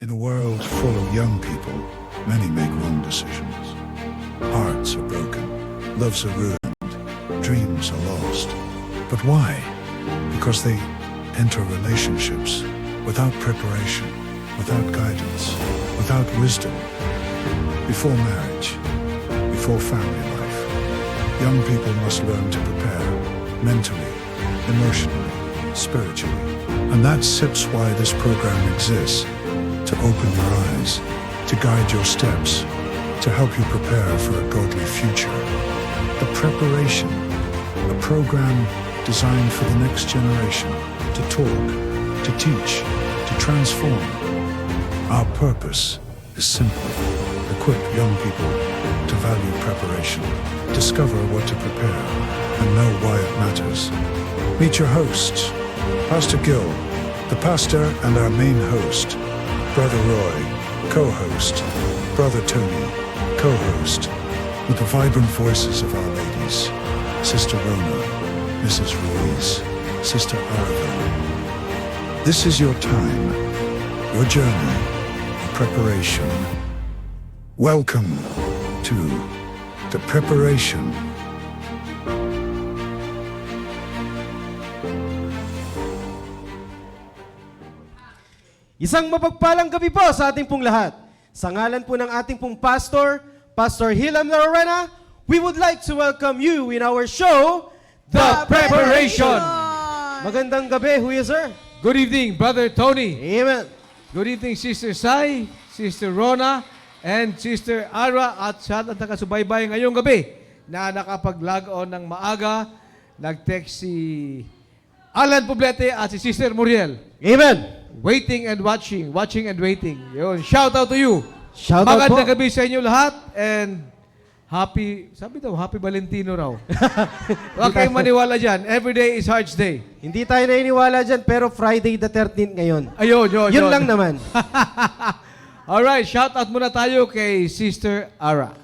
In a world full of young people, many make wrong decisions. Hearts are broken, loves are ruined, dreams are lost. But why? Because they enter relationships without preparation, without guidance, without wisdom. Before marriage, before family life, young people must learn to prepare mentally, emotionally, spiritually. And that's why this program exists. To open your eyes, to guide your steps, to help you prepare for a godly future. The Preparation, a program designed for the next generation to talk, to teach, to transform. Our purpose is simple: equip young people to value preparation, discover what to prepare, and know why it matters. Meet your hosts, Pastor Gil, the pastor and our main host, Brother Roy, co-host, Brother Tony, co-host, with the vibrant voices of Our Ladies, Sister Rona, Mrs. Ruiz, Sister Arabelle. This is your time, your journey, your preparation. Welcome to the Preparation. Isang mapagpalang gabi po sa ating pong lahat. Sa ngalan po ng ating pong pastor, Pastor Hilam Lorena, we would like to welcome you in our show, The Preparation. Magandang gabi, who is sir? Good evening, Brother Tony. Amen. Good evening, Sister Sai, Sister Rona, and Sister Ara, at sa lahat ng nakasubaybay ngayong gabi na nakapag-log on ng maaga. Nag-text si Alan Poblete at si Sister Muriel. Amen. Waiting and watching, watching and waiting. Yun, shout out to you. Shout out po. Magandang gabi sa inyo lahat, and happy, sabi daw, happy Valentino raw. Huwag kayong maniwala dyan. Every day is Heart's Day. Hindi tayo naniniwala dyan, pero Friday the 13th ngayon. Ayun, yun. Yun lang naman. Alright, shout out muna tayo kay Sister Ara.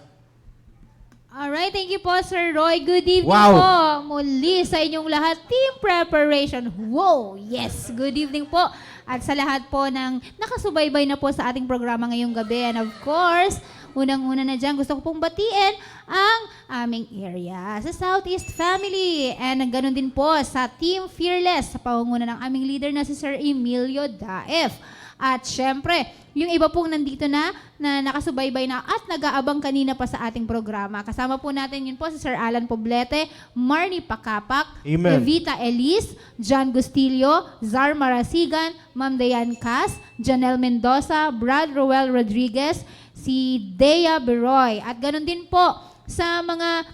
Alright, thank you po, Sir Roy. Good evening Wow. po muli sa inyong lahat. Team Preparation. Wow! Yes, good evening po. At sa lahat po ng nakasubaybay na po sa ating programa ngayong gabi. And of course, unang-una na dyan, gusto ko pong batiin ang aming area sa Southeast Family. And ganun din po sa Team Fearless sa pangunguna ng aming leader na si Sir Emilio Daef. At syempre, yung iba pong nandito na nakasubaybay na at nag-aabang kanina pa sa ating programa. Kasama po natin yun po si Sir Alan Poblete, Marnie Pakapak, Amen. Evita Elise, John Gustilio, Zar Marasigan, Ma'am Dayan Cas, Janelle Mendoza, Brad Roel Rodriguez, si Dea Beroy. At ganun din po sa mga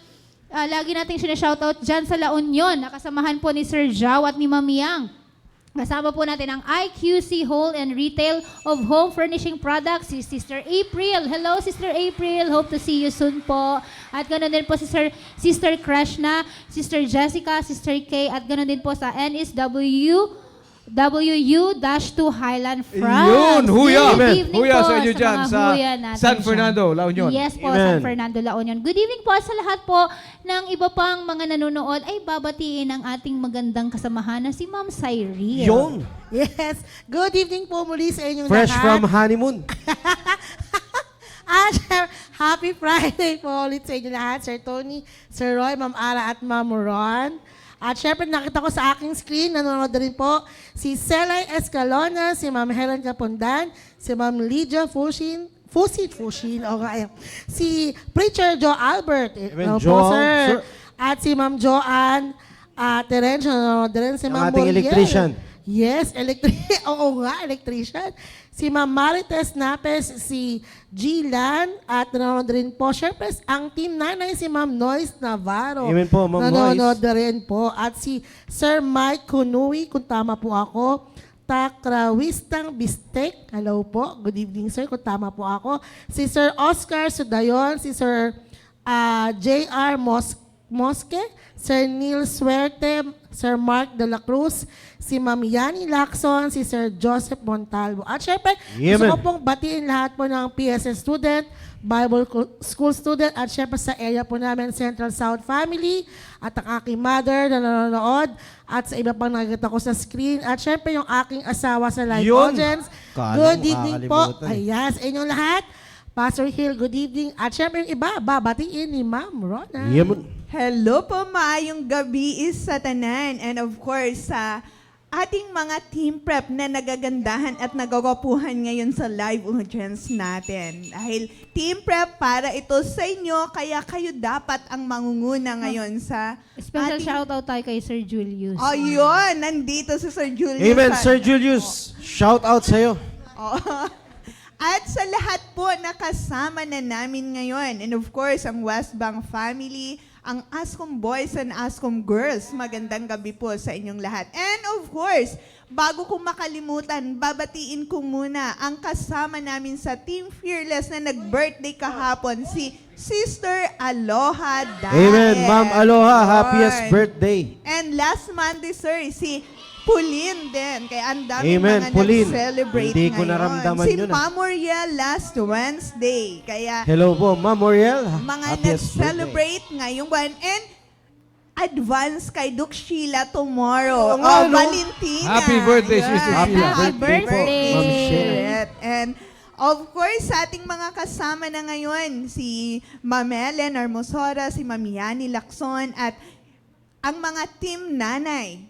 lagi nating sinashoutout dyan sa La Union, nakasamahan po ni Sir Jao at ni Ma'am Yang. Kasama po natin ang IQC Whole and Retail of Home Furnishing Products, si Sister April. Hello, Sister April. Hope to see you soon po. At ganoon din po si Sister Krishna, Sister Jessica, Sister Kay, at ganoon din po sa NSW WU-2 Highland France. Yun, huya. Good evening Huya po sa inyo dyan mga sa huya natin San dyan. Fernando, La Union. Yes po, Amen. San Fernando, La Union. Good evening po sa lahat po ng iba pang mga nanonood. Ay babatiin ang ating magandang kasamahan na si Ma'am Cyril. Yun. Yes. Good evening po muli sa inyong Fresh lahat. from honeymoon. Happy Friday po ulit sa inyo lahat. Sir Tony, Sir Roy, Ma'am Ara at Ma'am Ron. At syempre nakita ko sa aking screen, nanonood na rin po si Celay Escalona, si Ma'am Helen Capondan, si Ma'am Lydia Fushin, si Preacher Joe Albert, Amen, po, Joe, sir. sir. At si Ma'am Joanne Terencio, nanonood na rin si Ang Ma'am ating Moriel. electrician. Yes, oo nga, electrician. Si Ma'am Marites Napes, si Gilan, at nanonood rin po. Siyempre, ang team nanay, si Ma'am Noyce Navarro. Amen po, Ma'am nanonood Noyce. na rin po. At si Sir Mike Kunui, kung tama po ako. Takrawistang Bistek. Hello po. Good evening, sir, kung tama po ako. Si Sir Oscar Sudayon, si Sir J.R. Mosque, Sir Neil Suerte, Sir Mark de la Cruz, si Ma'am Yani Lacson, si Sir Joseph Montalvo. At syempre, gusto Amen. ko pong batiin lahat po ng PSS student, Bible School student, at syempre sa area po namin, Central South Family, at ang aking mother na nanonood, at sa iba pang nakikita ko sa screen, at syempre yung aking asawa sa live Yun. audience. Kala Good mo evening po. kakalimutan eh. Ayan, sa inyong lahat. Pastor Hill, good evening. At syempre yung iba, babatiin ni Ma'am Rona. Hello po, maayong gabi is sa tanan. And of course, sa ating mga team prep na nagagandahan at nagagapuhan ngayon sa live audience natin. Dahil team prep para ito sa inyo, kaya kayo dapat ang mangunguna ngayon sa Special shoutout tayo kay Sir Julius. Ayun, nandito si Sir Julius. Amen, Sir Julius. Shout out sa'yo. Oo. At sa lahat po nakasama na namin ngayon, and of course, ang West Bank family, ang Ascom Boys and Ascom Girls, magandang gabi po sa inyong lahat. And of course, bago ko makalimutan, babatiin ko muna ang kasama namin sa Team Fearless na nag-birthday kahapon, si Sister Aloha Dael. Amen, Ma'am Aloha. Happiest Ayun. birthday. And last Monday, sir, si Pauline din. Kaya ang dami Amen, mga Pauline. nag-celebrate Hindi ko ngayon. naramdaman Si yun, ah. Ma'am Muriel last Wednesday. Kaya Hello po, Ma'am Moriel. mga Happiest birthday. nag-celebrate ngayong buwan. And advance kay Duke Sheila tomorrow. Oo nga, no? Valentina. Happy birthday, Sister Happy Sheila. birthday po, birthday. Ma'am Sheila. Correct. And of course, sa ating mga kasama na ngayon, si Ma'am Ellen Armosora, si Ma'am Yani Lacson, at ang mga team nanay.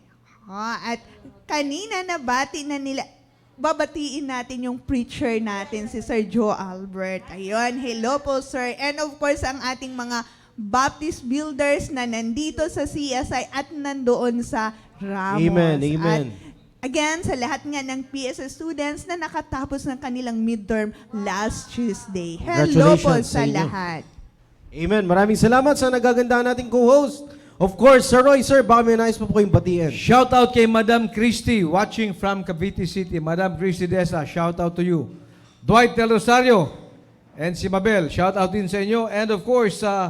At kanina nabati na nila, babatiin natin yung preacher natin, si Sir Joe Albert. Ayun, hello po sir. And of course, ang ating mga Baptist builders na nandito sa CSI at nandoon sa Ramos. Amen, amen. At again, sa lahat nga ng PSS students na nakatapos ng kanilang midterm last Tuesday. Hello po Congratulations sa sa inyo. lahat. Amen. Maraming salamat sa nagagandahan nating co-host. Of course, Sir Roy, sir, baka may nais pa po kayong batiin. Shout out kay Madam Christy watching from Cavite City. Madam Christy Desa, shout out to you. Dwight Del Rosario and si Mabel, shout out din sa inyo. And of course, sa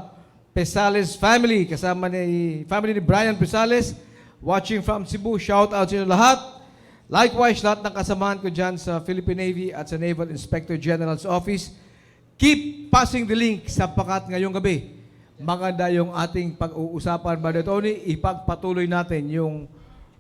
Pesales family, kasama ni family ni Brian Pesales, watching from Cebu, shout out sa inyo lahat. Likewise, lahat ng kasamahan ko dyan sa Philippine Navy at sa Naval Inspector General's Office. Keep passing the link sapagkat ngayong gabi, maganda yung ating pag-uusapan, Brother Tony, ipagpatuloy natin yung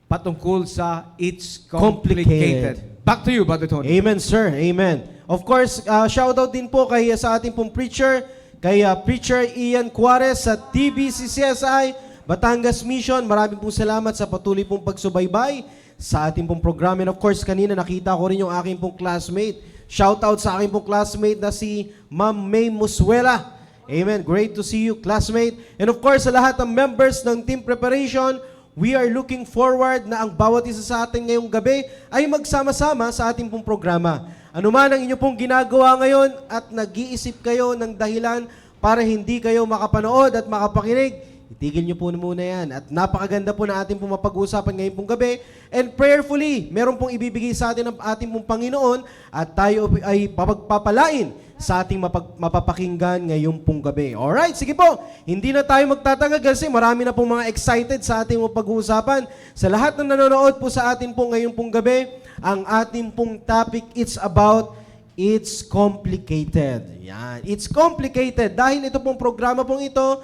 patungkol sa It's Complicated. Back to you, Brother Tony. Amen, sir. Amen. Of course, shoutout din po kay sa ating pong preacher, kay Preacher Ian Juarez sa TBCCSI, Batangas Mission. Maraming pong salamat sa patuloy pong pagsubaybay sa ating pong programa. And of course, kanina nakita ko rin yung aking pong classmate. Shoutout sa aking pong classmate na si Ma'am May Muswela. Amen. Great to see you, classmate. And of course, sa lahat ng members ng team preparation, we are looking forward na ang bawat isa sa atin ngayong gabi ay magsama-sama sa ating pong programa. Ano man ang inyo pong ginagawa ngayon at nag-iisip kayo ng dahilan para hindi kayo makapanood at makapakinig, itigil nyo po muna yan. At napakaganda po na ating pong mapag-uusapan ngayon pong gabi. And prayerfully, meron pong ibibigay sa atin ng ating pong Panginoon at tayo ay papagpapalain sa ating mapapakinggan ngayong pong gabi. Alright, sige po. Hindi na tayo magtatagal kasi marami na pong mga excited sa ating pag-uusapan. Sa lahat ng nanonood po sa atin po ngayong pong gabi, ang ating pong topic, it's about It's Complicated. Yan. It's Complicated. Dahil ito pong programa pong ito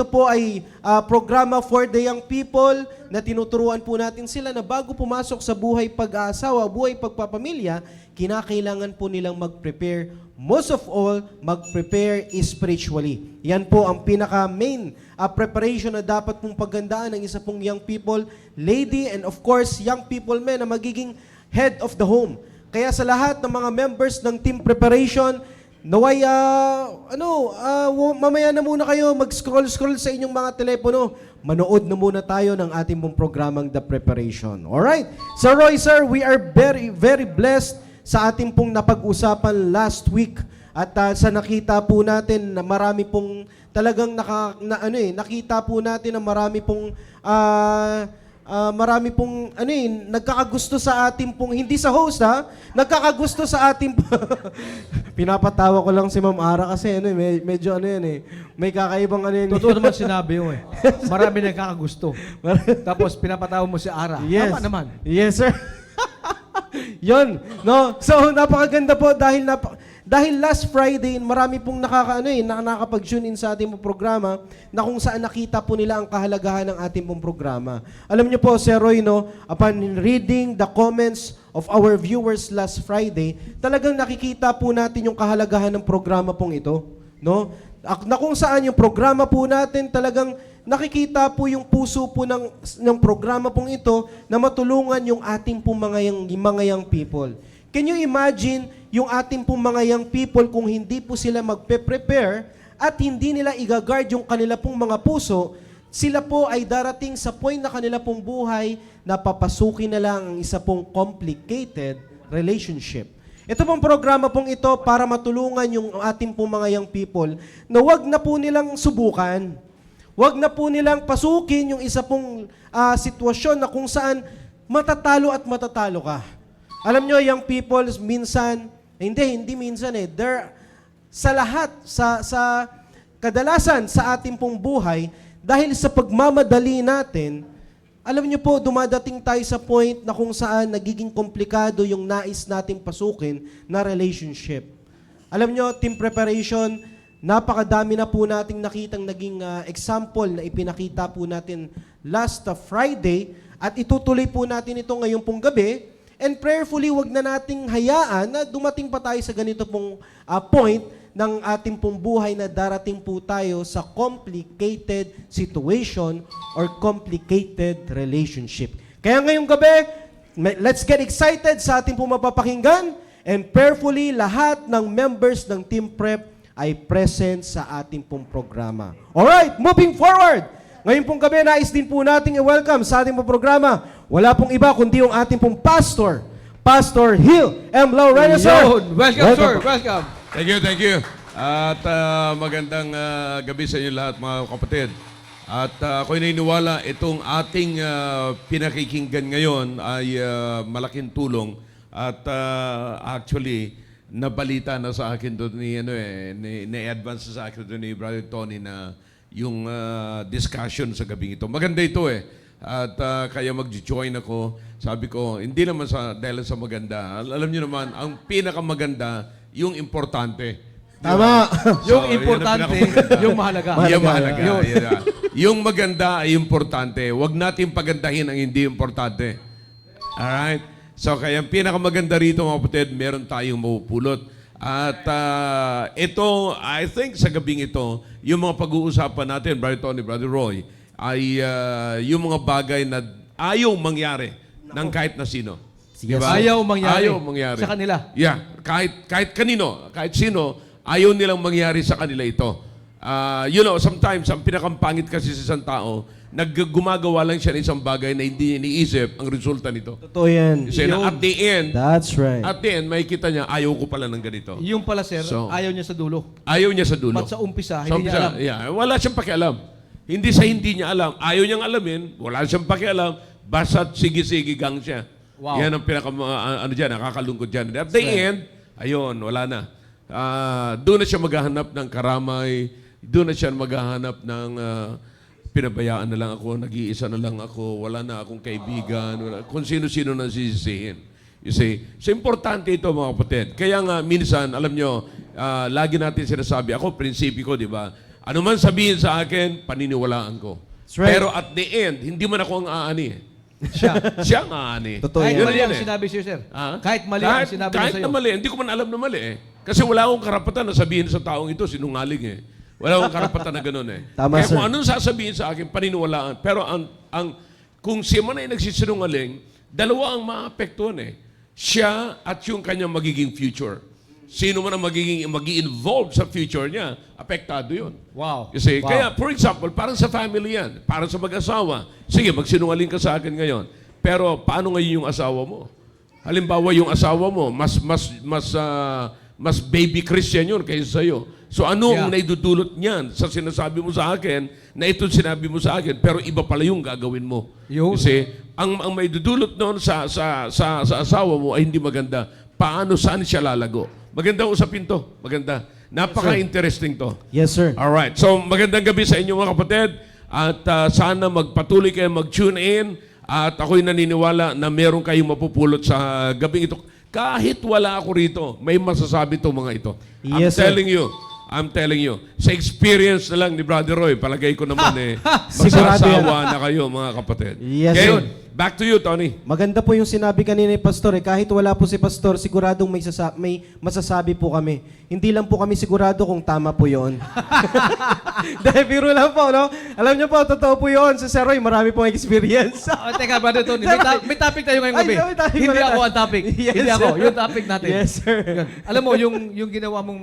po ay programa for the young people na tinuturuan po natin sila na bago pumasok sa buhay pag-aasawa, buhay pagpapamilya, kinakailangan po nilang mag-prepare. Most of all, mag-prepare spiritually. Yan po ang pinaka-main preparation na dapat pong paggandaan ng isa pong young people, lady, and of course, young people men na magiging head of the home. Kaya sa lahat ng mga members ng team preparation, naway, mamaya na muna kayo mag-scroll sa inyong mga telepono. Manood na muna tayo ng ating pong programang The Preparation. Alright? Sir Roy, sir, we are very, very blessed sa ating pong napag-usapan last week. At sa nakita po natin na marami pong talagang nakita po natin na marami pong nagkakagusto sa ating pong, hindi sa host ha, nagkakagusto sa ating Pinapatawa ko lang si Ma'am Ara kasi ano, medyo ano yan eh. May kakaibang ano yan. Totoo naman sinabi mo eh. Marami nagkakagusto. Tapos pinapatawa mo si Ara. Yes. Tama naman. Yes, sir. Yun, no? So, napakaganda po dahil last Friday, marami pong nakakapag-tune in sa ating pong programa na kung saan nakita po nila ang kahalagahan ng ating pong programa. Alam niyo po, Sir Roy, no, upon reading the comments of our viewers last Friday, talagang nakikita po natin yung kahalagahan ng programa pong ito, no? Na kung saan yung programa po natin talagang nakikita po yung puso po ng programa pong ito na matulungan yung ating pong mga young people. Can you imagine yung ating pong mga young people kung hindi po sila magpe-prepare at hindi nila i-guard yung kanila pong mga puso, sila po ay darating sa point na kanila pong buhay na papasukin na lang ang isa pong complicated relationship. Ito pong programa pong ito para matulungan yung ating pong mga young people na wag na po nilang subukan. Wag na po nilang pasukin yung isa pong sitwasyon na kung saan matatalo at matatalo ka. Alam nyo, young people, minsan, hindi minsan eh, sa lahat, sa kadalasan sa ating pong buhay, dahil sa pagmamadali natin, alam nyo po, dumadating tayo sa point na kung saan nagiging komplikado yung nais nating pasukin na relationship. Alam nyo, team preparation, napakadami na po nating nakitang naging example na ipinakita po natin last Friday at itutuloy po natin ito ngayong pong gabi. And prayerfully, wag na nating hayaan na dumating pa tayo sa ganito pong point ng ating pong buhay na darating po tayo sa complicated situation or complicated relationship. Kaya ngayong gabi, let's get excited sa ating pong mapapakinggan and prayerfully, lahat ng members ng Team Prep ay present sa ating pong programa. Alright, moving forward. Ngayon pong gabi, nais din po nating i-welcome sa ating pong programa. Wala pong iba kundi yung ating pong pastor, Pastor Hill M. Lorena, sir. Yun. Welcome, sir. Welcome. Thank you. At magandang gabi sa inyo lahat, mga kapatid. At ako'y naniniwala, itong ating pinakikinggan ngayon ay malaking tulong. At actually, nabalita na sa akin doon ni-advance sa akin doon ni Brother Tony na yung discussion sa gabing ito. Maganda ito eh. At kaya mag-join ako. Sabi ko, hindi naman dahil sa maganda. Alam niyo naman, ang pinakamaganda, yung importante. Tama. Yung So, importante, yun ang pinakamaganda. yung mahalaga. Yung mahalaga. Yun. Yun. Yung maganda ay importante. Huwag natin pagandahin ang hindi importante. Alright? So, kaya ang pinakamaganda rito, mga kapatid, meron tayong mapupulot. At ito, I think sa gabing ito, yung mga pag-uusapan natin, Brother Tony, Brother Roy, ay yung mga bagay na ayaw mangyari ng kahit na sino. Yes. Diba? Ayaw mangyari. Ayaw mangyari. Sa kanila. Yeah, kahit kanino, kahit sino, ayaw nilang mangyari sa kanila ito. Sometimes, ang pinakampangit kasi sa isang tao, gumagawa lang siya ng isang bagay na hindi iniisip ang resulta nito. Totoo yan. Kasi na at the end, That's right. makikita niya, ayaw ko pala ng ganito. Yung pala, sir, So, ayaw niya sa dulo. Ayaw niya sa dulo. But sa umpisa, Sa hindi niya alam. umpisa, yeah, wala siyang pakialam. Hindi sa hindi niya alam. Ayaw niyang alamin, wala siyang pakialam, basta't sige-sige gang siya. Wow. Yan ang nakakalungkot dyan. At the end, ayun, wala na. Doon na siya maghahanap ng karamay, doon na siya maghahanap ng pinabayaan na lang ako, nag-iisa na lang ako, wala na akong kaibigan, kung sino-sino na sisisihin. You see? So, importante ito, mga kapatid. Kaya nga, minsan, alam nyo, lagi natin sinasabi, ako, prinsipyo ko, di ba? Ano man sabihin sa akin, paniniwalaan ko. right. Pero at the end, hindi man ako ang aani. Siya ang aani. Totoo Kahit yan. mali ang eh. sinabi sa'yo, sir. Ha? Kahit mali ang sinabi niya kahit sa'yo. na mali, hindi ko man alam na mali eh. Kasi wala akong karapatan na sabihin sa taong ito, sinungaling eh. Wala akong karapatan na ganun eh. Tama, Kaya sir. kung anong sasabihin sa akin, paniniwalaan. Pero kung siya man ay nagsisinungaling, dalawa ang maapektuhan eh. Siya at yung kanyang magiging future. Sino man ang mag-i-involve sa future niya, apektado yun. Wow. Kasi, Wow. kaya, for example, parang sa family yan, parang sa mag-asawa. Sige, magsinungaling ka sa akin ngayon. Pero, paano ngayon yung asawa mo? Halimbawa, yung asawa mo, mas baby Christian yun kaysa sa'yo. So, ano ang naidudulot niyan sa sinasabi mo sa akin, na ito sinabi mo sa akin, pero iba pala yung gagawin mo. Yun. Kasi, ang maidudulot noon sa asawa mo ay hindi maganda. Saan siya lalago? Maganda usapin to. Maganda. Napaka-interesting to. Yes, sir. Alright. So, magandang gabi sa inyo mga kapatid. At sana magpatuloy kayo mag-tune in. At ako'y naniniwala na meron kayong mapupulot sa gabing ito. Kahit wala ako rito, may masasabi to mga ito. Yes, sir. I'm telling you. Sa experience na lang ni Brother Roy, palagay ko naman Sigurado magsasawa na kayo mga kapatid. Yes, Okay? sir. Back to you, Tony. Maganda po yung sinabi kanina ni Pastor. Kahit wala po si Pastor, siguradong may masasabi po kami. Hindi lang po kami sigurado kung tama po yon. Dahil biro lang po, no? Alam niyo po, totoo po yon. Sa Sir Roy, marami pong experience. Oh, teka, Brother Tony, may topic tayo ngayong gabi. Ay, may topic Hindi pala. ako ang topic. Yes, Hindi ako. sir. Yung topic natin. Yes, sir. Yun. Alam mo, yung ginawa mong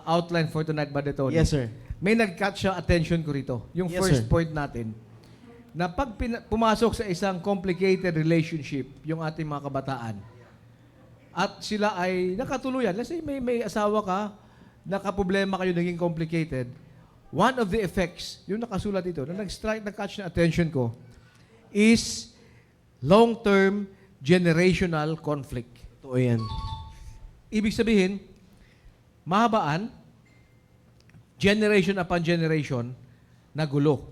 outline for tonight, Brother Tony. Yes, sir. May nag-catch siya attention ko rito. Yung Yes, first sir. point natin, na pag pumasok sa isang complicated relationship, yung ating mga kabataan, at sila ay nakatuluyan, let's say may asawa ka, nakaproblema kayo, naging complicated, one of the effects, yung nakasulat dito, na nag-catch na attention ko, is long-term generational conflict. Totoo yan. Ibig sabihin, mahabaan, generation upon generation, na gulo.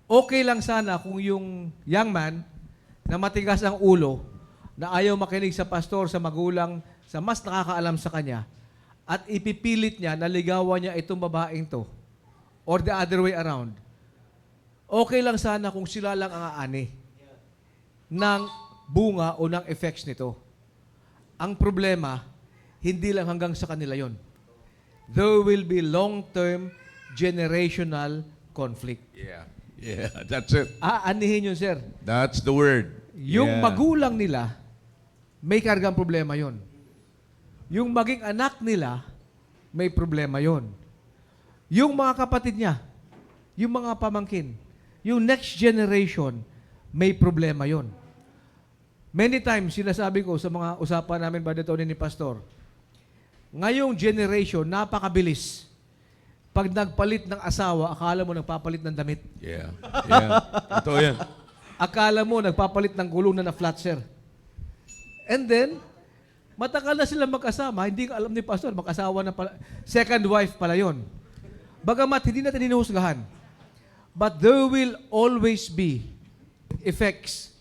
Okay lang sana kung yung young man na matigas ang ulo, na ayaw makinig sa pastor, sa magulang, sa mas nakakaalam sa kanya, at ipipilit niya na ligawan niya itong babaeng to, or the other way around. Okay lang sana kung sila lang ang aani ng bunga o ng effects nito. Ang problema, hindi lang hanggang sa kanila yon. There will be long-term generational conflict. Yeah, that's it. Aanihin yun, sir. That's the word. Yung Yeah. magulang nila, may kargang problema yon. Yung maging anak nila, may problema yon. Yung mga kapatid niya, yung mga pamangkin, yung next generation, may problema yon. Many times, sinasabi ko sa mga usapan namin ba dito ni Pastor, ngayong generation, napakabilis. Pag nagpalit ng asawa, akala mo nagpapalit ng damit. Yeah. Ito yan. Akala mo nagpapalit ng gulong na flat, sir. And then, matagal na sila magkasama, hindi alam ni Pastor, mag-asawa na pala. Second wife pala yon. Bagamat hindi natin hinuhusgahan. But there will always be effects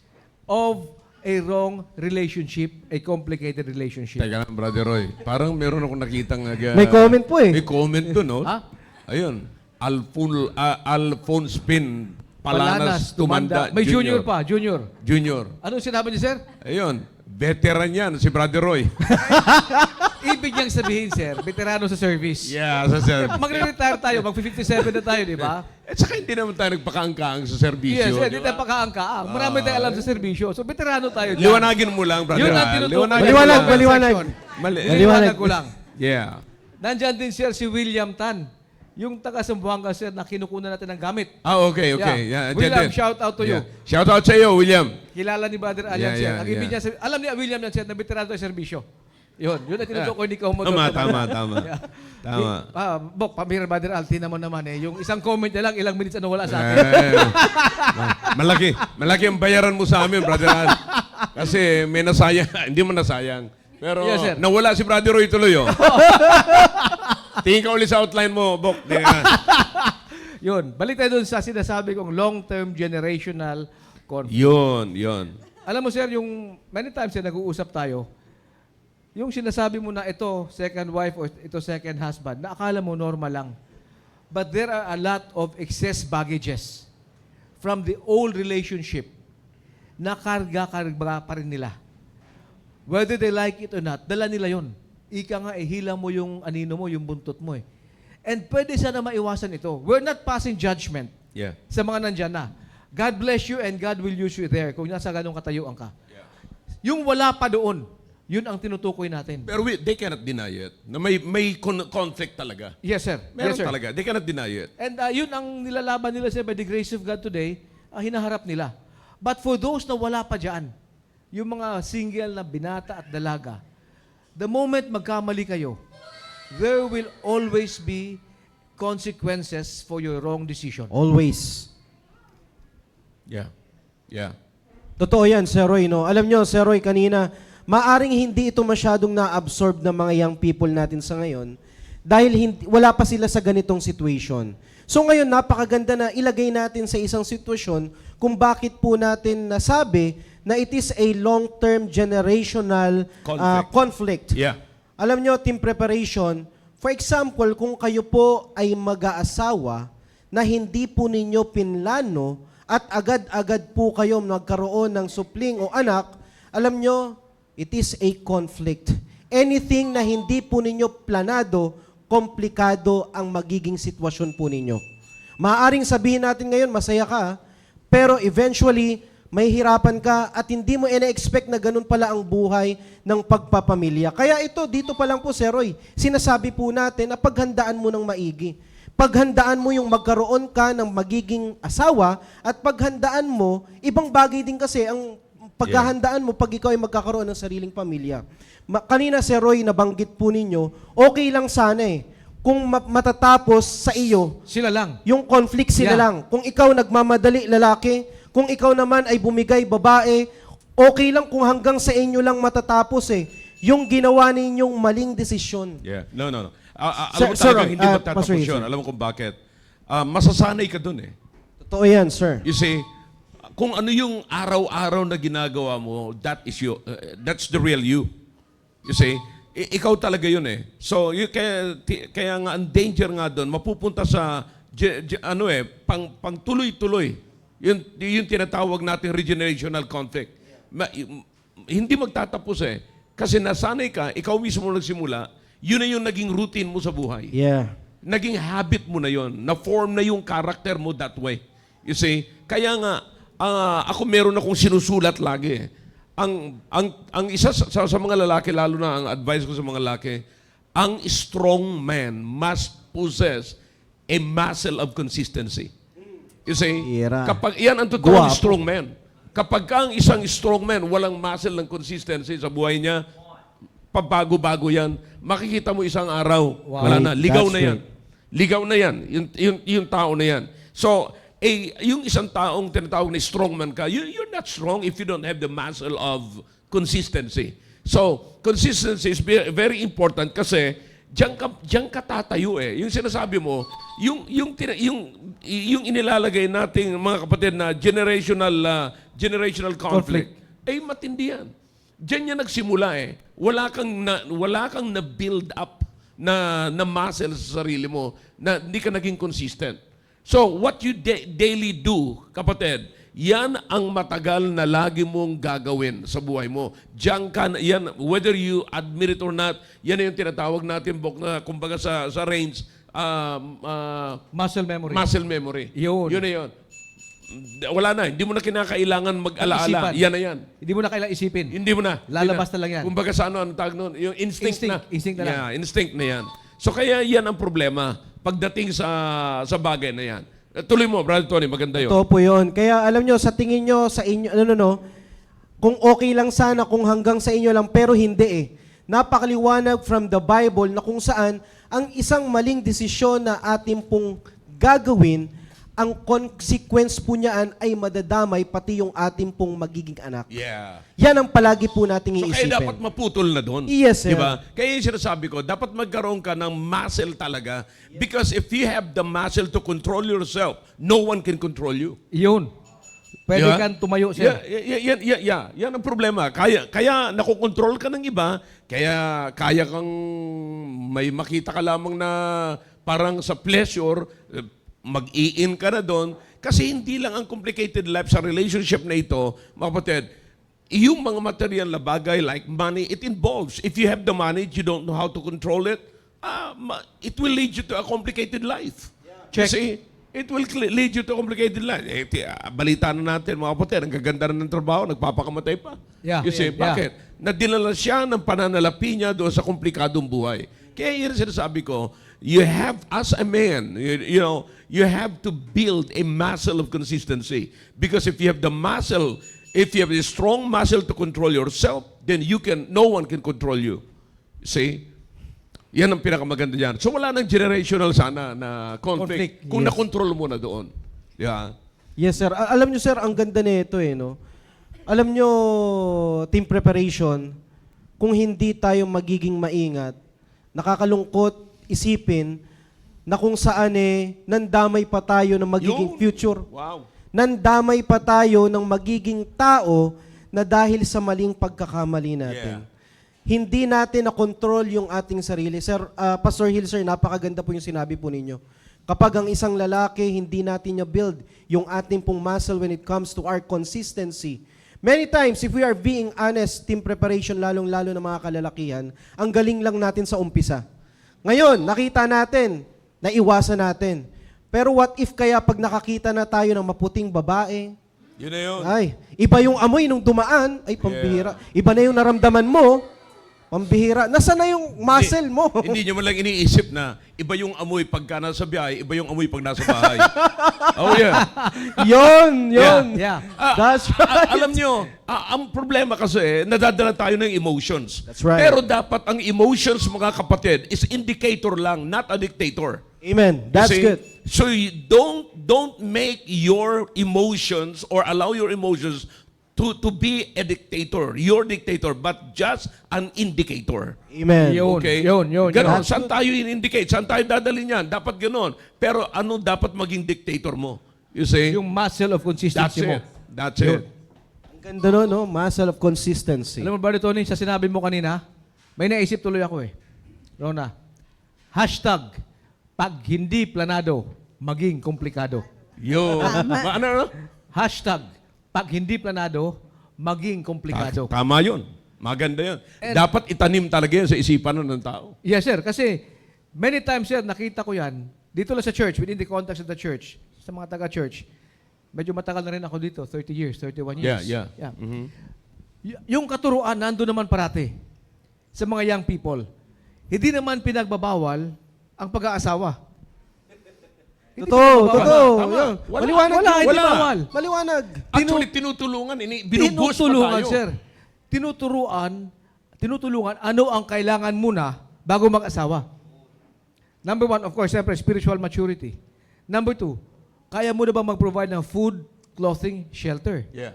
of a wrong relationship, a complicated relationship. Teka lang, Brother Roy. Parang meron akong nakitang May comment po eh. May comment doon, no? Ha? Ayun. Alphonse Pin Palanas Tumanda May junior pa, junior. Junior. Ano sinabi niya, sir? Ayun. Veteran yan, si Brother Roy. Ibig niyang sabihin, sir, veterano sa service. Yeah, sa sir. Magre-retire tayo, mag-57 na tayo, di ba? At saka hindi naman tayo nagpakaangkaang sa serbisyo. Yes, di hindi ba? tayo pakaangkaang. Marami tayong alam sa serbisyo. So, veterano tayo dyan. Liwanagin mo lang, Brother Yun ang Al. tinutukoy. Maliwanag, Comment maliwanag. section. Mali- Maliwanag ko lang. Yeah. Nandyan din, sir, si William Tan. Yung taga-Sambuanga, sir, na kinukunan natin ng gamit. Ah, okay. Yeah. William, dyan. shout out to you. Yeah. Shout out sa iyo, William. Kilala ni Brother Alian, Yeah, sir. yeah, Ang ibig yeah. niya, alam ni William yan, sir, na veterano sa serbisyo. Yun ang tinutukoy ni Commodore. Tama. Yeah. Tama. Bok, pamira Brother Al, tingnan mo naman eh. Yung isang comment niya lang, ilang minutes ano wala sa atin. Malaki ang bayaran mo sa amin, Brother Al. Kasi may nasayang, hindi mo nasayang. Pero Yes, sir. nawala si Brother Roy tuloy, oh. Tingin ka ulit sa outline mo, Bok. Yun. Balik tayo dun sa sinasabi kong long-term generational conflict. Yun. Alam mo, sir, yung many times nag-uusap tayo, yung sinasabi mo na ito second wife or ito second husband, na akala mo normal lang. But there are a lot of excess baggages from the old relationship na karga pa rin nila. Whether they like it or not, dala nila yon. Ika nga, hila mo yung anino mo, yung buntot mo eh. And pwede sana maiwasan ito. We're not passing judgment Yeah. sa mga nandyan na. God bless you and God will use you there kung nasa ganong katayuan ka. Yung wala pa doon, yun ang tinutukoy natin. Pero they cannot deny it. Na may conflict talaga. Yes, sir. Meron Yes, sir. talaga. They cannot deny it. And yun ang nilalaban nila, sir, by the grace of God today, hinaharap nila. But for those na wala pa dyan, yung mga single na binata at dalaga, the moment magkamali kayo, there will always be consequences for your wrong decision. Always. Yeah. Totoo yan, Sir Roy. No? Alam nyo, Sir Roy, kanina, maaring hindi ito masyadong na-absorb ng mga young people natin sa ngayon dahil wala pa sila sa ganitong situation. So ngayon, napakaganda na ilagay natin sa isang sitwasyon kung bakit po natin nasabi na it is a long-term generational conflict. Yeah. Alam nyo, team preparation, for example, kung kayo po ay mag-aasawa na hindi po ninyo pinlano at agad-agad po kayo nagkaroon ng supling o anak, alam nyo, it is a conflict. Anything na hindi po ninyo planado, komplikado ang magiging sitwasyon po ninyo. Maaaring sabihin natin ngayon, masaya ka, pero eventually, may hirapan ka at hindi mo ina-expect na ganun pala ang buhay ng pagpapamilya. Kaya ito, dito pa lang po, Sir Roy, sinasabi po natin na paghandaan mo ng maigi. Paghandaan mo yung magkaroon ka ng magiging asawa at paghandaan mo, ibang bagay din kasi ang paghahandaan mo pag ikaw ay magkakaroon ng sariling pamilya. Kanina, Sir Roy, nabanggit po ninyo, okay lang sana kung matatapos sa iyo Sila lang. yung conflict sila Yeah. lang. Kung ikaw nagmamadali, lalaki, kung ikaw naman ay bumigay, babae, okay lang kung hanggang sa inyo lang matatapos yung ginawa ninyong maling desisyon. Yeah. No. Sir- Alam mo sir, talagang hindi magtatapos Pastor yun. Hazel. Alam mo kung bakit? Masasanay ka dun Totoo yan, sir. You see, kung ano yung araw-araw na ginagawa mo, that's the real you. You see, ikaw talaga yun So, kaya nga ang danger nga doon, mapupunta sa pang tuloy-tuloy. Yung tinatawag nating regenerational conflict. Hindi magtatapos Kasi nasanay ka, ikaw mismo nagsimula, yun na yung naging routine mo sa buhay. Yeah. Naging habit mo na yon, na-form na yung character mo that way. You see? Kaya nga, ako meron akong sinusulat lagi. Ang isa sa mga lalaki, lalo na ang advice ko sa mga lalaki, ang strong man must possess a muscle of consistency. You see? Kapag yan ang totoong strong man. Kapag ang isang strong man, walang muscle ng consistency sa buhay niya, pabago-bago yan, makikita mo isang araw, wala na, ligaw na yan. Ligaw na yan, yung tao na yan. So, yung isang taong tinatawag na strongman ka, you're not strong if you don't have the muscle of consistency. So, consistency is very important kasi diyan ka tatayo Yung sinasabi mo, yung inilalagay nating mga kapatid na generational conflict. Matindi yan. Diyan niya nagsimula Wala kang na-build up na muscle sa sarili mo na hindi ka naging consistent. So, what you daily do, kapatid, yan ang matagal na lagi mong gagawin sa buhay mo. Diyan ka, yan, whether you admit it or not, yan yung tinatawag natin, kumbaga sa range, Muscle memory. muscle memory. Yun. Yun na yun. Wala na, hindi mo na kinakailangan mag-alaala. Isipan. Yan na yan. Hindi mo na kailangan isipin. Hindi mo na. Lalabas na lang yan. Kumbaga sa ano tawag nun? Yung instinct na. Instinct na lang. Yeah, instinct na yan. So kaya yan ang problema pagdating sa bagay na yan. Tuloy mo, Brother Tony, maganda yun. Totoo po yun. Kaya alam nyo, sa tingin nyo, sa inyo, kung okay lang sana, kung hanggang sa inyo lang, pero hindi Napakaliwanag from the Bible na kung saan ang isang maling desisyon na ating pong gagawin, ang consequence po niyan ay madadamay pati yung ating pong magiging anak. Yeah. Yan ang palagi po nating So iisipin. kaya dapat maputol na doon. Yes, sir. Diba? Kaya yung sinasabi ko, dapat magkaroon ka ng muscle talaga because if you have the muscle to control yourself, no one can control you. Yun. Pwede Diba? kang tumayo, sir. Yan ang problema. Kaya nakokontrol ka ng iba, kaya kang may makita ka lamang na parang sa pleasure, mag-i-in ka na doon. Kasi hindi lang ang complicated life sa relationship na ito, mga kapatid, yung mga material na bagay like money, it involves. If you have the money, you don't know how to control it, it will lead you to a complicated life. Check. You see? It will lead you to a complicated life. Balita na natin, mga kapatid, ang gaganda na ng trabaho, nagpapakamatay pa. Yeah. You see, Yeah. bakit? Nadinala siya ng pananalapi niya doon sa komplikadong buhay. Kaya yun ang sinasabi ko, you have, as a man, you have to build a muscle of consistency. Because if you have the muscle, if you have a strong muscle to control yourself, then no one can control you. See? Yan ang pinakamaganda dyan. So wala nang generational sana na conflict. Kung yes. na-control mo na doon. Yeah. Yes, sir. Alam nyo, sir, ang ganda nito Alam nyo, team preparation, kung hindi tayo magiging maingat. Nakakalungkot isipin na kung saan nandamay pa tayo ng magiging Yun. future. Wow. Nandamay pa tayo ng magiging tao na dahil sa maling pagkakamali natin. Hindi natin na-control yung ating sarili. Sir, Pastor Hill, sir, napakaganda po yung sinabi po ninyo. Kapag ang isang lalaki, hindi natin niya build yung ating pong muscle when it comes to our consistency. Many times, if we are being honest, team preparation, lalong-lalo ng mga kalalakihan, ang galing lang natin sa umpisa. Ngayon, nakita natin, naiwasan natin. Pero what if kaya pag nakakita na tayo ng maputing babae, Yun na yun. ay, iba yung amoy nung dumaan, ay pambihira. Iba na yung naramdaman mo, pambihira. Nasaan na yung muscle mo? Hindi nyo man lang iniisip na iba yung amoy pagka nasa biyahe, iba yung amoy pag nasa bahay. Oh, yeah. Yun. Yeah. That's right. Alam nyo, ang problema kasi, nadadala tayo ng emotions. That's right. Pero dapat ang emotions, mga kapatid, is indicator lang, not a dictator. Amen. That's You see? good. So you don't make your emotions or allow your emotions to be a dictator, your dictator, but just an indicator. Amen. Yun. Okay? Yun. Ganon. Saan tayo in-indicate? Saan tayo dadalhin yan? Dapat ganon. Pero ano dapat maging dictator mo? You see? Yung muscle of That's consistency mo. it. That's it. Ang ganda nun, no? Muscle of consistency. Alam mo, Brother Tony, sa sinabi mo kanina, may naisip tuloy ako Rona, hashtag, pag hindi planado, maging komplikado. Yo. Ano? Hashtag, pag hindi planado, maging komplikado. Tama yun. Maganda yun. Dapat itanim talaga yan sa isipan ng tao. Yes, sir. Kasi many times, sir, nakita ko yan, dito lang sa church, within the context of the church, sa mga taga-church, medyo matagal na rin ako dito, 30 years, 31 years. Yeah. Mm-hmm. Yung katuruan, nando naman parati sa mga young people. Hindi naman pinagbabawal ang pag-aasawa. Totoo. Tama. Yun. Wala. Maliwanag. Wala, hindi Wala. bawal. Maliwanag. Actually, tinutulungan. Binuboost pa Tinutulungan, tayo. sir. Tinutulungan ano ang kailangan muna bago mag-asawa. Number one, of course, siyempre, spiritual maturity. Number two, kaya mo na ba mag-provide ng food, clothing, shelter? Yeah.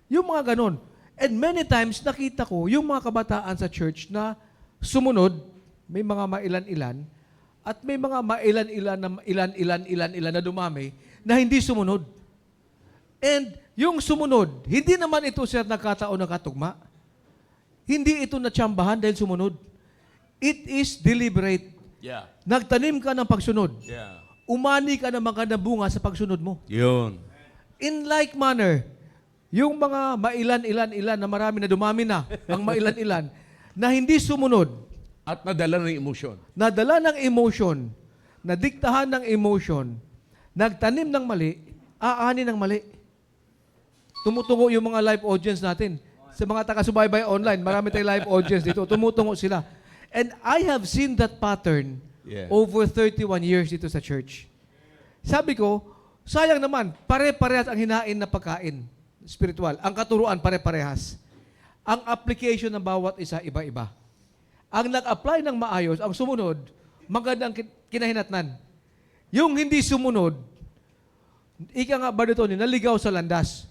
Yung mga ganon. And many times, nakita ko yung mga kabataan sa church na sumunod, may mga mailan-ilan, at may mga mailan-ilan na dumami na hindi sumunod. And yung sumunod, hindi naman ito, sir, nagkataon na katugma. Hindi ito natsambahan dahil sumunod. It is deliberate. Yeah. Nagtanim ka ng pagsunod. Yeah. Umani ka ng magandang bunga sa pagsunod mo. Yun. In like manner, yung mga mailan-ilan na marami na dumami na, ang mailan-ilan, na hindi sumunod, At nadala ng emosyon. nadala ng emotion, nadiktahan ng emotion, nagtanim ng mali, aani ng mali. Tumutungo yung mga live audience natin. Sa mga taga-subaybay online, marami tayong live audience dito. Tumutungo sila. And I have seen that pattern over 31 years dito sa church. Sabi ko, sayang naman, pare-parehas ang hinain na pagkain spiritual. Ang katuruan, pare-parehas. Ang application ng bawat isa, iba-iba. Ang nag-apply ng maayos, ang sumunod, magandang kinahinatnan. Yung hindi sumunod, ika nga ba dito, naligaw sa landas.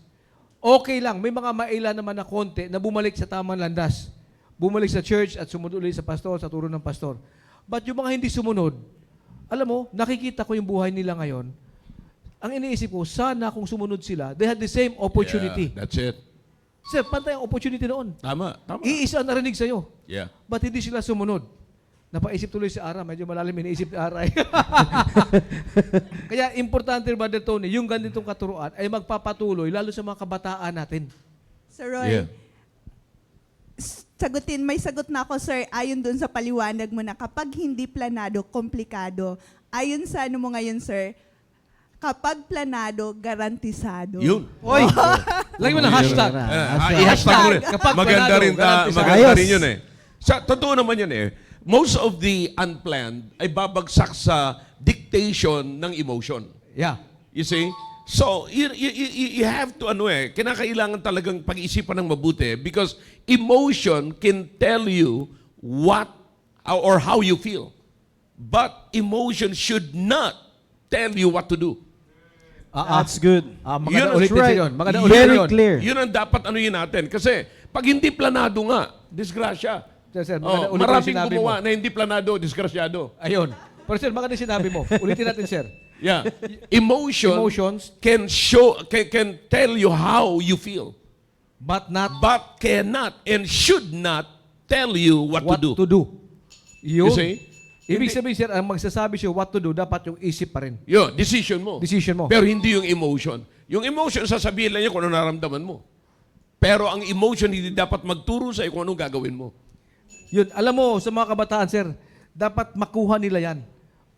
Okay lang, may mga mailan naman na konti na bumalik sa tamang landas. Bumalik sa church at sumunod ulit sa pastor, sa turo ng pastor. But yung mga hindi sumunod, alam mo, nakikita ko yung buhay nila ngayon. Ang iniisip ko, sana kung sumunod sila, they had the same opportunity. Yeah, that's it. Sir, pantay ang opportunity noon. Tama. Iisa ang narinig sa'yo. Yeah. Ba't hindi sila sumunod? Napaisip tuloy si Ara. Medyo malalim iniisip ni Ara. Kaya importante, Brother Tony, yung ganitong katuruan ay magpapatuloy, lalo sa mga kabataan natin. Sir Roy, Yeah. may sagot na ako, sir, ayon dun sa paliwanag mo na kapag hindi planado, komplikado. Ayon sa ano mo ngayon, sir, kapag planado, garantisado. Yun. Oy! Lagyan mo ng hashtag. I-hashtag mo rin. Kapag Maganda planado, rin, garantisado. maganda Ayos. rin yun eh. Totoo naman yun eh. Most of the unplanned ay babagsak sa dictation ng emotion. Yeah. You see? So, you have to, kinakailangan talagang pag-isipan ng mabuti because emotion can tell you what or how you feel. But emotion should not tell you what to do. That's good. Maganda Yun, ulitin right. yun. Maganda Very ulitin yun. clear. Yun ang dapat yun natin. Kasi Pag hindi planado nga, disgrasya. Sir, Oh, maganda, ulitin yung maraming sinabi gumawa mo. na hindi planado, disgrasyado. Ayun. Pero sir, maganda yung sinabi mo. Ulitin natin, sir. Yeah. Emotions can show, can tell you how you feel, But not but cannot and should not tell you what to do. Yun. You see? Ibig sabihin, sir, ang magsasabi siya what to do, dapat yung isip pa rin. Yun, decision mo. Decision mo. Pero hindi yung emotion. Yung emotion, sasabihin lang niya kung ano nararamdaman mo. Pero ang emotion, hindi dapat magturo sa kung anong gagawin mo. Yun, alam mo, sa mga kabataan, sir, dapat makuha nila yan.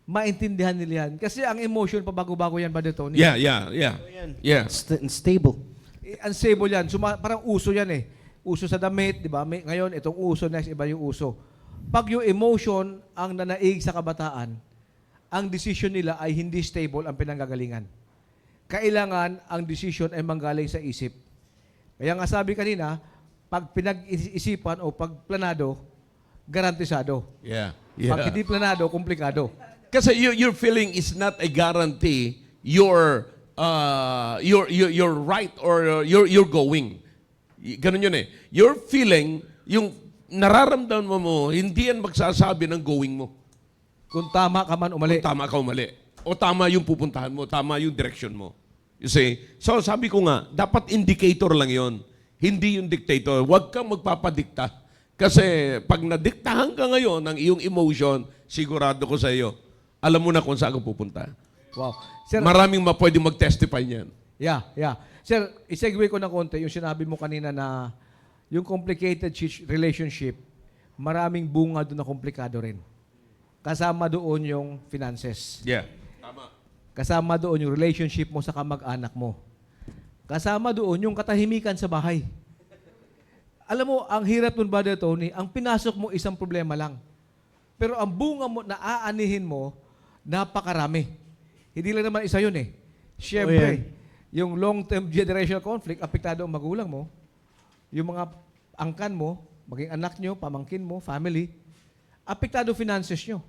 Maintindihan nila yan. Kasi ang emotion, pabago-bago yan ba dito? Yeah. Yeah. Stable. Unstable yan. Parang uso yan eh. Uso sa damit, di ba? Ngayon, itong uso, next, iba yung uso. Pag yung emotion ang nanaig sa kabataan, ang decision nila ay hindi stable ang pinanggagalingan. Kailangan ang decision ay manggaling sa isip. Kaya nga sabi kanina, pag pinag-isipan o pag planado, garantisado. Yeah. Pag hindi planado, komplikado. Kasi your feeling is not a guarantee you're right or you're going. Ganun yun eh. Your feeling, yung nararamdaman mo, hindi yan magsasabi ng going mo. Kung tama ka man umali. Kung tama ka umali. O tama yung pupuntahan mo, tama yung direction mo. You see? So sabi ko nga, dapat indicator lang yon, hindi yung dictator. Huwag kang magpapadikta. Kasi pag nadiktahan ka ngayon ng iyong emotion, sigurado ko sa iyo, alam mo na kung saan ka pupunta. Wow. Sir, Maraming pwedeng mag-testify niyan. Yeah. Sir, isegue ko na konti yung sinabi mo kanina na yung complicated relationship, maraming bunga doon na komplikado rin. Kasama doon yung finances. Yeah. Tama. Kasama doon yung relationship mo sa kamag-anak mo. Kasama doon yung katahimikan sa bahay. Alam mo, ang hirap nun, Brother Tony, ang pinasok mo isang problema lang. Pero ang bunga mo, naaanihin mo, napakarami. Hindi lang naman isa yun eh. Siyempre, yung long-term generational conflict, apektado ang magulang mo, yung mga angkan mo, maging anak nyo, pamangkin mo, family, apektado finances nyo.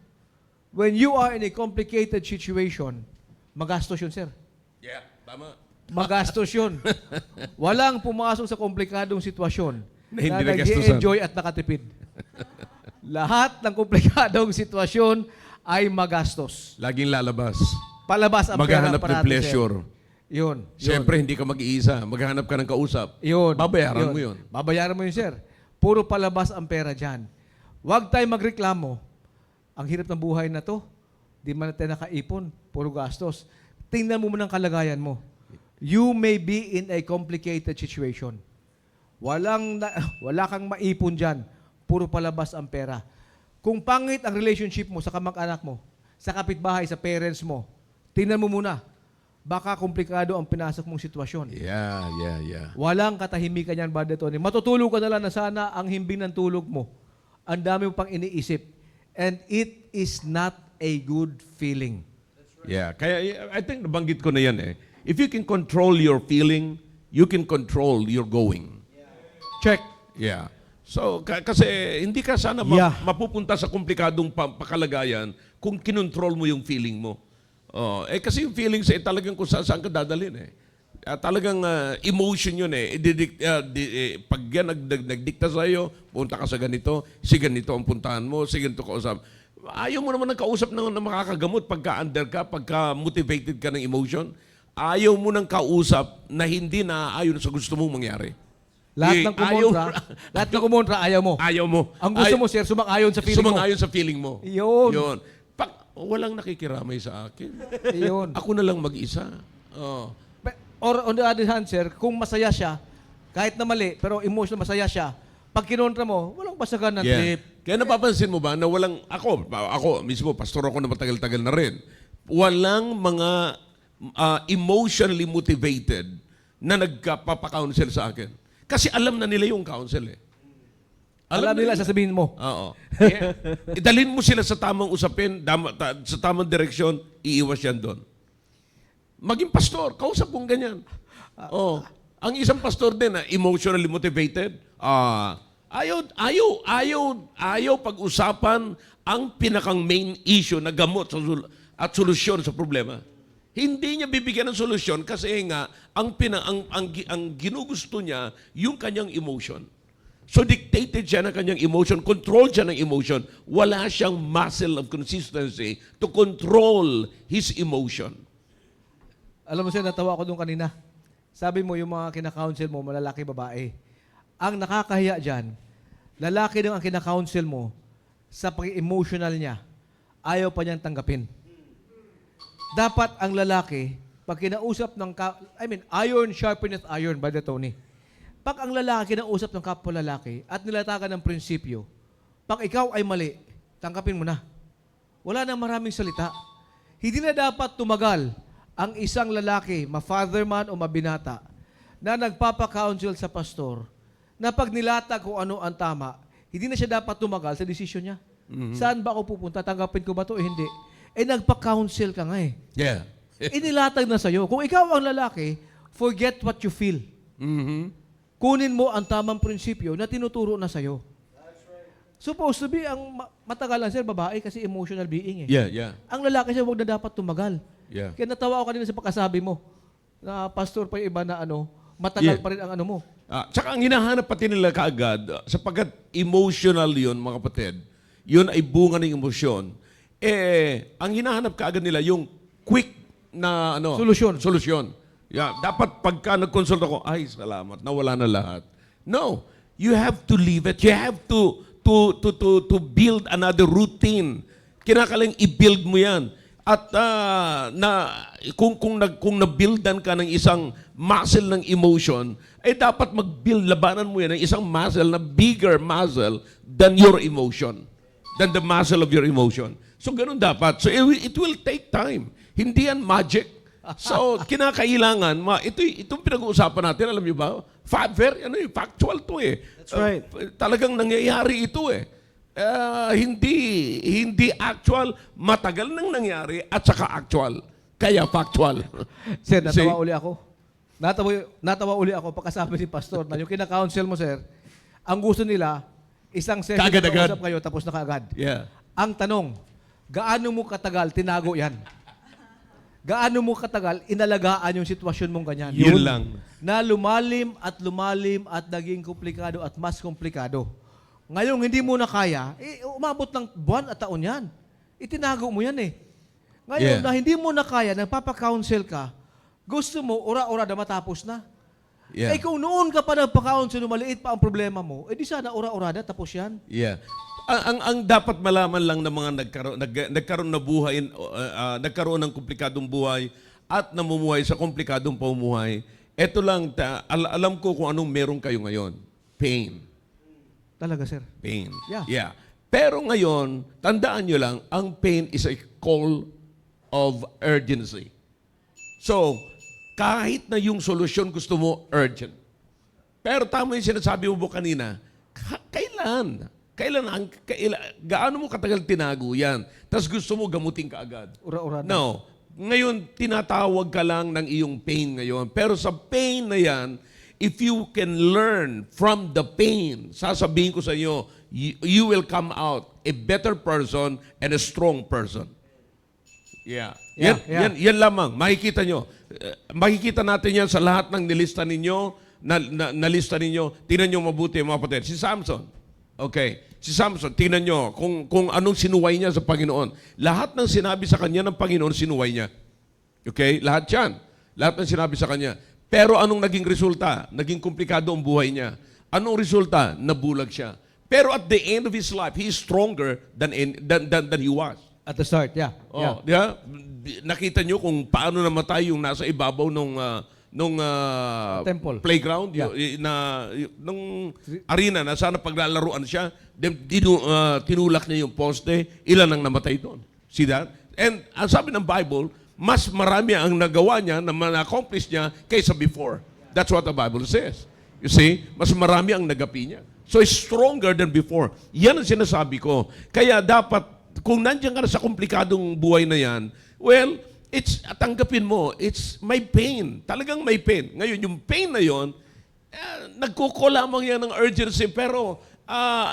When you are in a complicated situation, magastos yun, sir. Yeah. Tama. Magastos yun. Walang pumasok sa komplikadong sitwasyon Na hindi na nagastusan. nag-enjoy at nakatipid. Lahat ng komplikadong sitwasyon ay magastos. Laging lalabas. Palabas ang pera Maghahanap ng parati, pleasure. sir. Yun. Siyempre, hindi ka mag-iisa. Maghahanap ka ng kausap. Yun. Babayaran mo yun. Babayaran mo yun, sir. Puro palabas ang pera dyan. Huwag tayo magreklamo. Ang hirap ng buhay na to. Di man natin nakaipon. Puro gastos. Tingnan mo muna ang kalagayan mo. You may be in a complicated situation. Wala kang maipon dyan. Puro palabas ang pera. Kung pangit ang relationship mo sa kamag-anak mo, sa kapitbahay, sa parents mo, tingnan mo muna. Baka komplikado ang pinasok mong sitwasyon. Yeah. Walang katahimikan yan, Brother Tony. Matutulog ka na lang na sana ang himbing ng tulog mo. Ang dami mo pang iniisip. And it is not a good feeling. Yeah. Kaya I think nabanggit ko na yan eh. If you can control your feeling, you can control your going. Check. Yeah. So, kasi hindi ka sana mapupunta sa komplikadong pakalagayan kung kinontrol mo yung feeling mo. Kasi yung feelings talagang kung saan ka dadalhin eh. Talagang emotion yun eh. Pag yan nagdikta sa'yo, punta ka sa ganito, si ganito ang puntahan mo, si ganito kausap. Ayaw mo naman ng kausap na makakagamot pagka-under ka, pagka-motivated ka ng emotion. Ayaw mo ng kausap na hindi naaayon sa gusto mong mangyari. Lahat ng kumontra, ayaw mo. Ayaw mo. Ang gusto mo, sir, sumang-ayon sa feeling mo. Sumang-ayon sa feeling mo. Yun. Walang nakikiramay sa akin. Yun. Ako na lang mag-isa. Or on the other hand, sir, kung masaya siya, kahit na mali, pero emotional masaya siya, pag kinontra mo, walang basagan ng trip. Kaya napapansin mo ba na walang, ako mismo, pastor ako na matagal-tagal na rin, walang mga emotionally motivated na nagpapakounsel sa akin. Kasi alam na nila yung counsel eh. Alam nila, sasabihin mo. Oo. Idalhin mo sila sa tamang usapin, sa tamang direksyon, iiwas yan doon. Maging pastor, kausap kong ganyan. Ang isang pastor din na emotionally motivated, ayaw pag-usapan ang pinakang main issue na gamot at solusyon sa problema. Hindi niya bibigyan ng solusyon kasi nga ang ginugusto niya yung kanyang emotion. So dictated siya ng kanyang emotion, controlled siya ng emotion. Wala siyang muscle of consistency to control his emotion. Alam mo sir, natawa ako doon kanina. Sabi mo, yung mga kinakounsel mo, malalaki, babae. Ang nakakahiya dyan, lalaki lang ang kinakounsel mo, sa pag-emotional niya, ayaw pa niyang tanggapin. Dapat ang lalaki, pag kinausap ng, iron sharpeneth iron, by the Tony. Pag ang lalaki kinausap ng kapwa lalaki at nilatagan ng prinsipyo, pag ikaw ay mali, tanggapin mo na. Wala nang maraming salita. Hindi na dapat tumagal ang isang lalaki, ma-father man o mabinata, na nagpapa-counsel sa pastor, na pag nilatag kung ano ang tama, hindi na siya dapat tumagal sa desisyon niya. Saan ba ako pupunta? Tanggapin ko ba ito o hindi? Nagpa-counsel ka nga eh. Yeah. Inilatag na sa'yo. Kung ikaw ang lalaki, forget what you feel. Kunin mo ang tamang prinsipyo na tinuturo na sa'yo. Supposed to be, ang matagalan sir, babae kasi emotional being eh. Yeah. Ang lalaki siya, huwag na dapat tumagal. Yeah. Kaya natawa ako kanina sa pagkasabi mo, na pastor pa yung iba na matagal Yeah. pa rin ang ano mo. Tsaka ang hinahanap pati nila kaagad, sapagkat emotional yun, mga kapatid, yun ay bunga ng emosyon, ang hinahanap kaagad nila yung quick na solusyon. Yeah, dapat pagka nag-consult ako, ay salamat, nawala na lahat. No, you have to leave it. You have to build another routine. Kinakalang i-build mo yan. At kung na-buildan ka ng isang muscle ng emotion, ay dapat mag-build, labanan mo yan ng isang muscle na bigger muscle than your emotion. Than the muscle of your emotion. So, ganun dapat. So, it will take time. Hindi yan magic. So, kinakailangan, itong pinag-uusapan natin, alam niyo ba? Factual to eh. That's right. Talagang nangyayari ito eh. Hindi actual, matagal nang nangyari at saka actual. Kaya factual. Sir, See? natawa uli ako pagkasabi ni pastor na yung kina-counsel mo, sir, ang gusto nila, isang session Kaagad-agad. usap kayo tapos na kaagad. Yeah. Ang tanong, gaano mo katagal tinago yan? Gaano mo katagal inalagaan yung sitwasyon mong ganyan? Yun lang. Na lumalim at naging komplikado at mas komplikado. Ngayon, hindi mo na kaya, umabot ng buwan at taon yan. Itinago mo yan eh. Ngayon, Yeah. na hindi mo na kaya, nagpapa-counsel ka, gusto mo, ura-ura na matapos na. Yeah. Kung noon ka pa nagpa-counsel, maliit pa ang problema mo, di sana ura-urada, tapos yan. Yeah. Ang dapat malaman lang ng mga nagkaroon na buhay, nagkaroon ng komplikadong buhay at namumuhay sa komplikadong pamumuhay, eto lang, alam ko kung anong meron kayo ngayon. Pain. Talaga, sir. Pain. Yeah. Pero ngayon, tandaan nyo lang, ang pain is a call of urgency. So, kahit na yung solusyon gusto mo, urgent. Pero tama yung sinasabi mo kanina, kailan? Gaano mo katagal tinago yan? Tapos gusto mo gamutin ka agad. Ura-urada. No. Ngayon, tinatawag ka lang ng iyong pain ngayon. Pero sa pain na yan, if you can learn from the pain, sasabihin ko sa iyo, you will come out a better person and a strong person. Yeah. Yan lamang. Makikita nyo. Makikita natin yan sa lahat ng nilista ninyo, nalista ninyo. Tingnan nyo mabuti, mga kapatid. Si Samson. Okay. Si Samson, tingnan nyo kung anong sinuway niya sa Panginoon. Lahat ng sinabi sa kanya ng Panginoon, sinuway niya. Okay? Lahat yan. Lahat ng sinabi sa kanya. Pero anong naging resulta? Naging komplikado ang buhay niya. Anong resulta? Nabulag siya. Pero at the end of his life, he is stronger than he was. At the start, yeah. Oh, yeah. Nakita nyo kung paano namatay yung nasa ibabaw nung Temple. playground, Yeah. nung arena na sana paglalaruan siya, then tinulak niya yung poste, ilan ang namatay doon. See that? And ang sabi ng Bible, mas marami ang nagawa niya na ma-accomplish niya kaysa before. That's what the Bible says. You see? Mas marami ang nagapi niya. So, it's stronger than before. Yan ang sinasabi ko. Kaya dapat, kung nandiyan ka na sa komplikadong buhay na yan, well, tanggapin mo, it's may pain. Talagang may pain. Ngayon, yung pain na yon, nagkukol lamang yan ng urgency, pero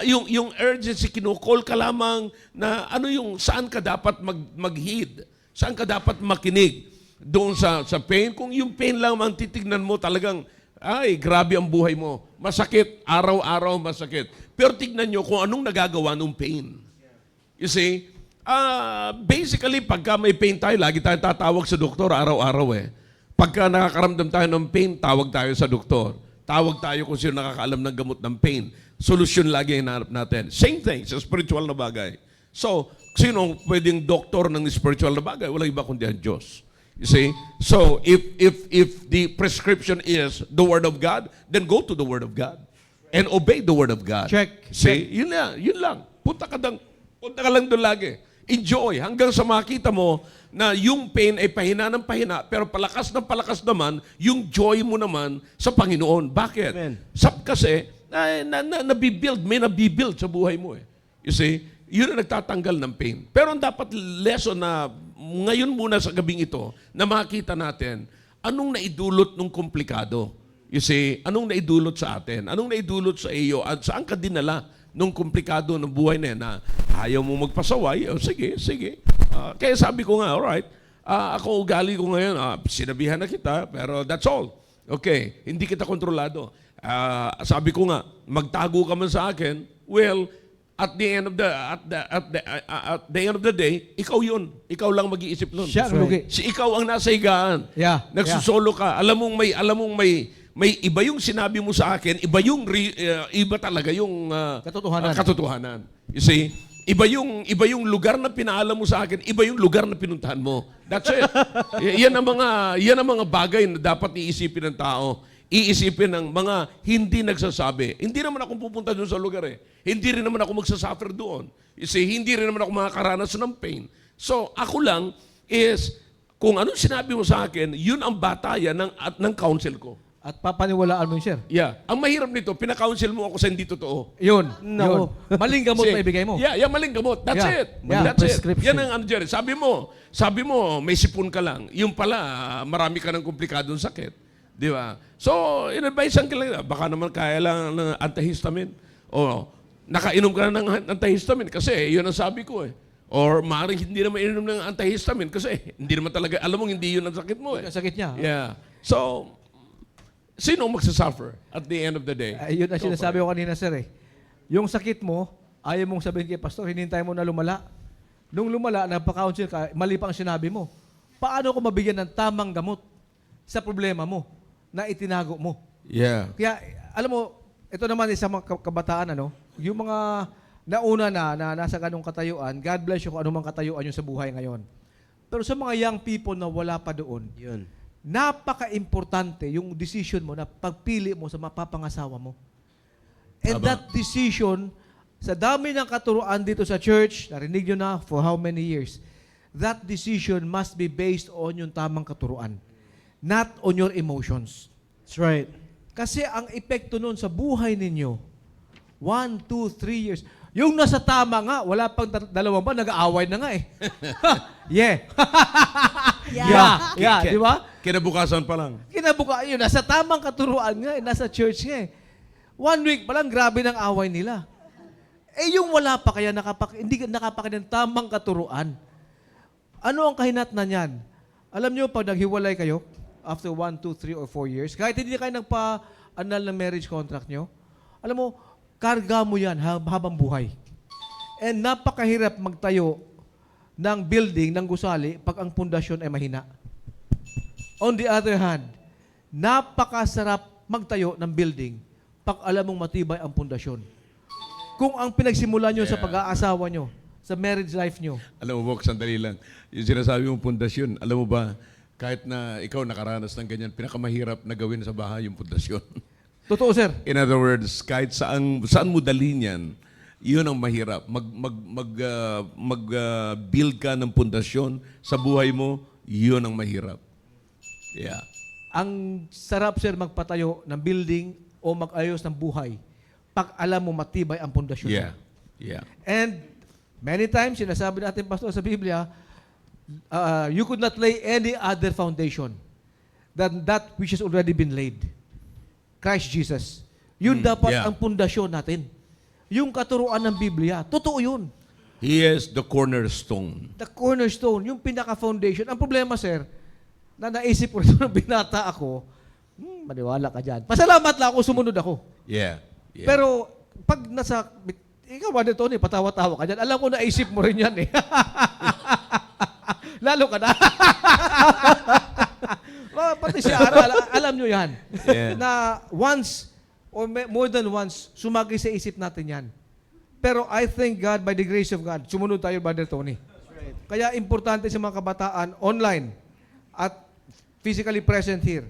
yung urgency, kinukol ka lamang na saan ka dapat mag-heed, saan ka dapat makinig doon sa pain. Kung yung pain lang ang titignan mo, talagang, ay, grabe ang buhay mo. masakit. Araw-araw masakit. Pero tignan nyo kung anong nagagawa ng pain. You see, basically, pagka may pain tayo, lagi tayo tatawag sa doktor araw-araw eh. Pagka nakakaramdam tayo ng pain, tawag tayo sa doktor. Tawag tayo kung sino nakakaalam ng gamot ng pain. Solusyon lagi ang hinahanap natin. Same thing sa spiritual na bagay. So, sino pwedeng doktor ng spiritual na bagay? Walang iba kundi ang Diyos. You see? So, if the prescription is the Word of God, then go to the Word of God. And obey the Word of God. Check. See? Yun lang. Punta ka lang doon lagi. Enjoy. Hanggang sa makita mo na yung pain ay pahina ng pahina, pero palakas ng palakas naman, yung joy mo naman sa Panginoon. Bakit? Amen. Kasi, nabibuild, may nabibuild sa buhay mo eh. You see? Yun ang nagtatanggal ng pain. Pero ang dapat lesson na ngayon muna sa gabing ito, na makita natin, anong naidulot ng komplikado? You see, anong naidulot sa atin? Anong naidulot sa iyo? At saan ka dinala nung komplikado ng buhay na yan na ayaw mo magpasaway? O sige. Kaya sabi ko nga, alright, ako ugali ko ngayon, sinabihan na kita, pero that's all. Okay, hindi kita kontrolado. Sabi ko nga, magtago ka man sa akin, well, at the end of the day, ikaw yun. Ikaw lang mag-iisip nun. Siya ang lugi. Ikaw ang nasa higaan. Yeah. Nagsusolo ka. Alam mong may iba yung sinabi mo sa akin, iba talaga yung katotohanan. You see? Iba yung lugar na pinaalam mo sa akin, iba yung lugar na pinuntahan mo. That's it. Yan ang mga bagay na dapat iisipin ng tao. Iisipin ng mga hindi nagsasabi. Hindi naman ako pupunta doon sa lugar eh. Hindi rin naman ako magsasuffer doon. You see, hindi rin naman ako makakaranas ng pain. So, ako lang is, kung anong sinabi mo sa akin, yun ang batayan ng counsel ko. At papaniwalaan mo yun, sir. Yeah. Ang mahirap nito, pinaka-counsel mo ako sa hindi totoo. Yun. No. Yun. Maling gamot See, na ibigay mo. Yeah, maling gamot. That's Yeah. it. Yeah. That's it. Prescription. Yan ang Jerry. Sabi mo, may sipon ka lang. Yung pala, marami ka ng komplikadong sakit. Di ba? So, in-advise ka lang, baka naman kaya lang ng antihistamine. O, nakainom ka na ng antihistamine kasi yun ang sabi ko eh. Or maaaring hindi naman inom ng antihistamine kasi hindi naman talaga, alam mo, hindi yun ang sakit mo eh. Ang sakit niya. Yeah. So, sino magsasuffer at the end of the day? Yun ang sinasabi ko kanina, sir eh. Yung sakit mo, ayaw mong sabihin kay pastor, hinintay mo na lumala. Nung lumala, nagpa-counsel ka, mali pa ang sinabi mo. Paano ko mabigyan ng tamang gamot sa problema mo na itinago mo? Yeah. Kaya, alam mo, ito naman isa mga kabataan, yung mga nauna na nasa ganong katayuan, God bless you kung anumang katayuan yung sa buhay ngayon. Pero sa mga young people na wala pa doon, Yun. napaka-importante yung decision mo na pagpili mo sa mapapangasawa mo. And Tama. that decision, sa dami ng katuruan dito sa church, narinig nyo na for how many years, that decision must be based on yung tamang katuruan, not on your emotions. That's right. Kasi ang epekto nun sa buhay ninyo, 1, 2, 3 years, yung nasa tama nga, wala pang dalawang ba, nag-aaway na nga eh. Yeah. Yeah, di ba? Kinabukasan pa lang. Yun, nasa tamang katuruan nga eh, nasa church nga eh. 1 week pa lang, grabe ng away nila. Eh yung wala pa kaya hindi nakapakinig ng tamang katuruan. Ano ang kahinatnan niyan? Alam nyo, pag naghiwalay kayo, after 1, 2, 3, or 4 years, kahit hindi kayo nagpa-annul ng marriage contract nyo, alam mo, karga mo yan habang buhay. And napakahirap magtayo ng building, ng gusali, pag ang pundasyon ay mahina. On the other hand, napakasarap magtayo ng building pag alam mong matibay ang pundasyon. Kung ang pinagsimulan nyo sa pag-aasawa nyo, sa marriage life nyo, Alam mo, Bok, sandali lang. Yung sinasabi mong pundasyon, alam mo ba, kahit na ikaw nakaranas ng ganyan, pinakamahirap na gawin sa bahay yung pundasyon. totoo sir, In other words, kahit saan mo dalhin yan, yun ang mahirap. Build ka ng pundasyon sa buhay mo, yun ang mahirap. Yeah. ang sarap sir magpatayo ng building o mag-ayos ng buhay pag alam mo matibay ang pundasyon. Yeah. Yeah. And many times, sinasabi natin, Pastor, sa Biblia, you could not lay any other foundation than that which has already been laid. Christ Jesus. Yun dapat yeah. ang pundasyon natin. Yung katuruan ng Biblia, totoo yun. He is the cornerstone. The cornerstone, yung pinaka-foundation. Ang problema, sir, na naisip ko rin nung binata ako, maniwala ka dyan. Pasalamat lang ako, sumunod ako. Yeah. Yeah. Pero pag nasa, ikaw Brother Tony, patawa-tawa ka dyan. Alam ko na isip mo rin yan eh. Lalo ka na. Oh, pati si Ara, alam nyo yan. Yeah. Na once, or more than once, sumagi sa isip natin yan. Pero I thank God, by the grace of God, sumunod tayo, Brother Tony. Kaya importante sa mga kabataan, online, at physically present here,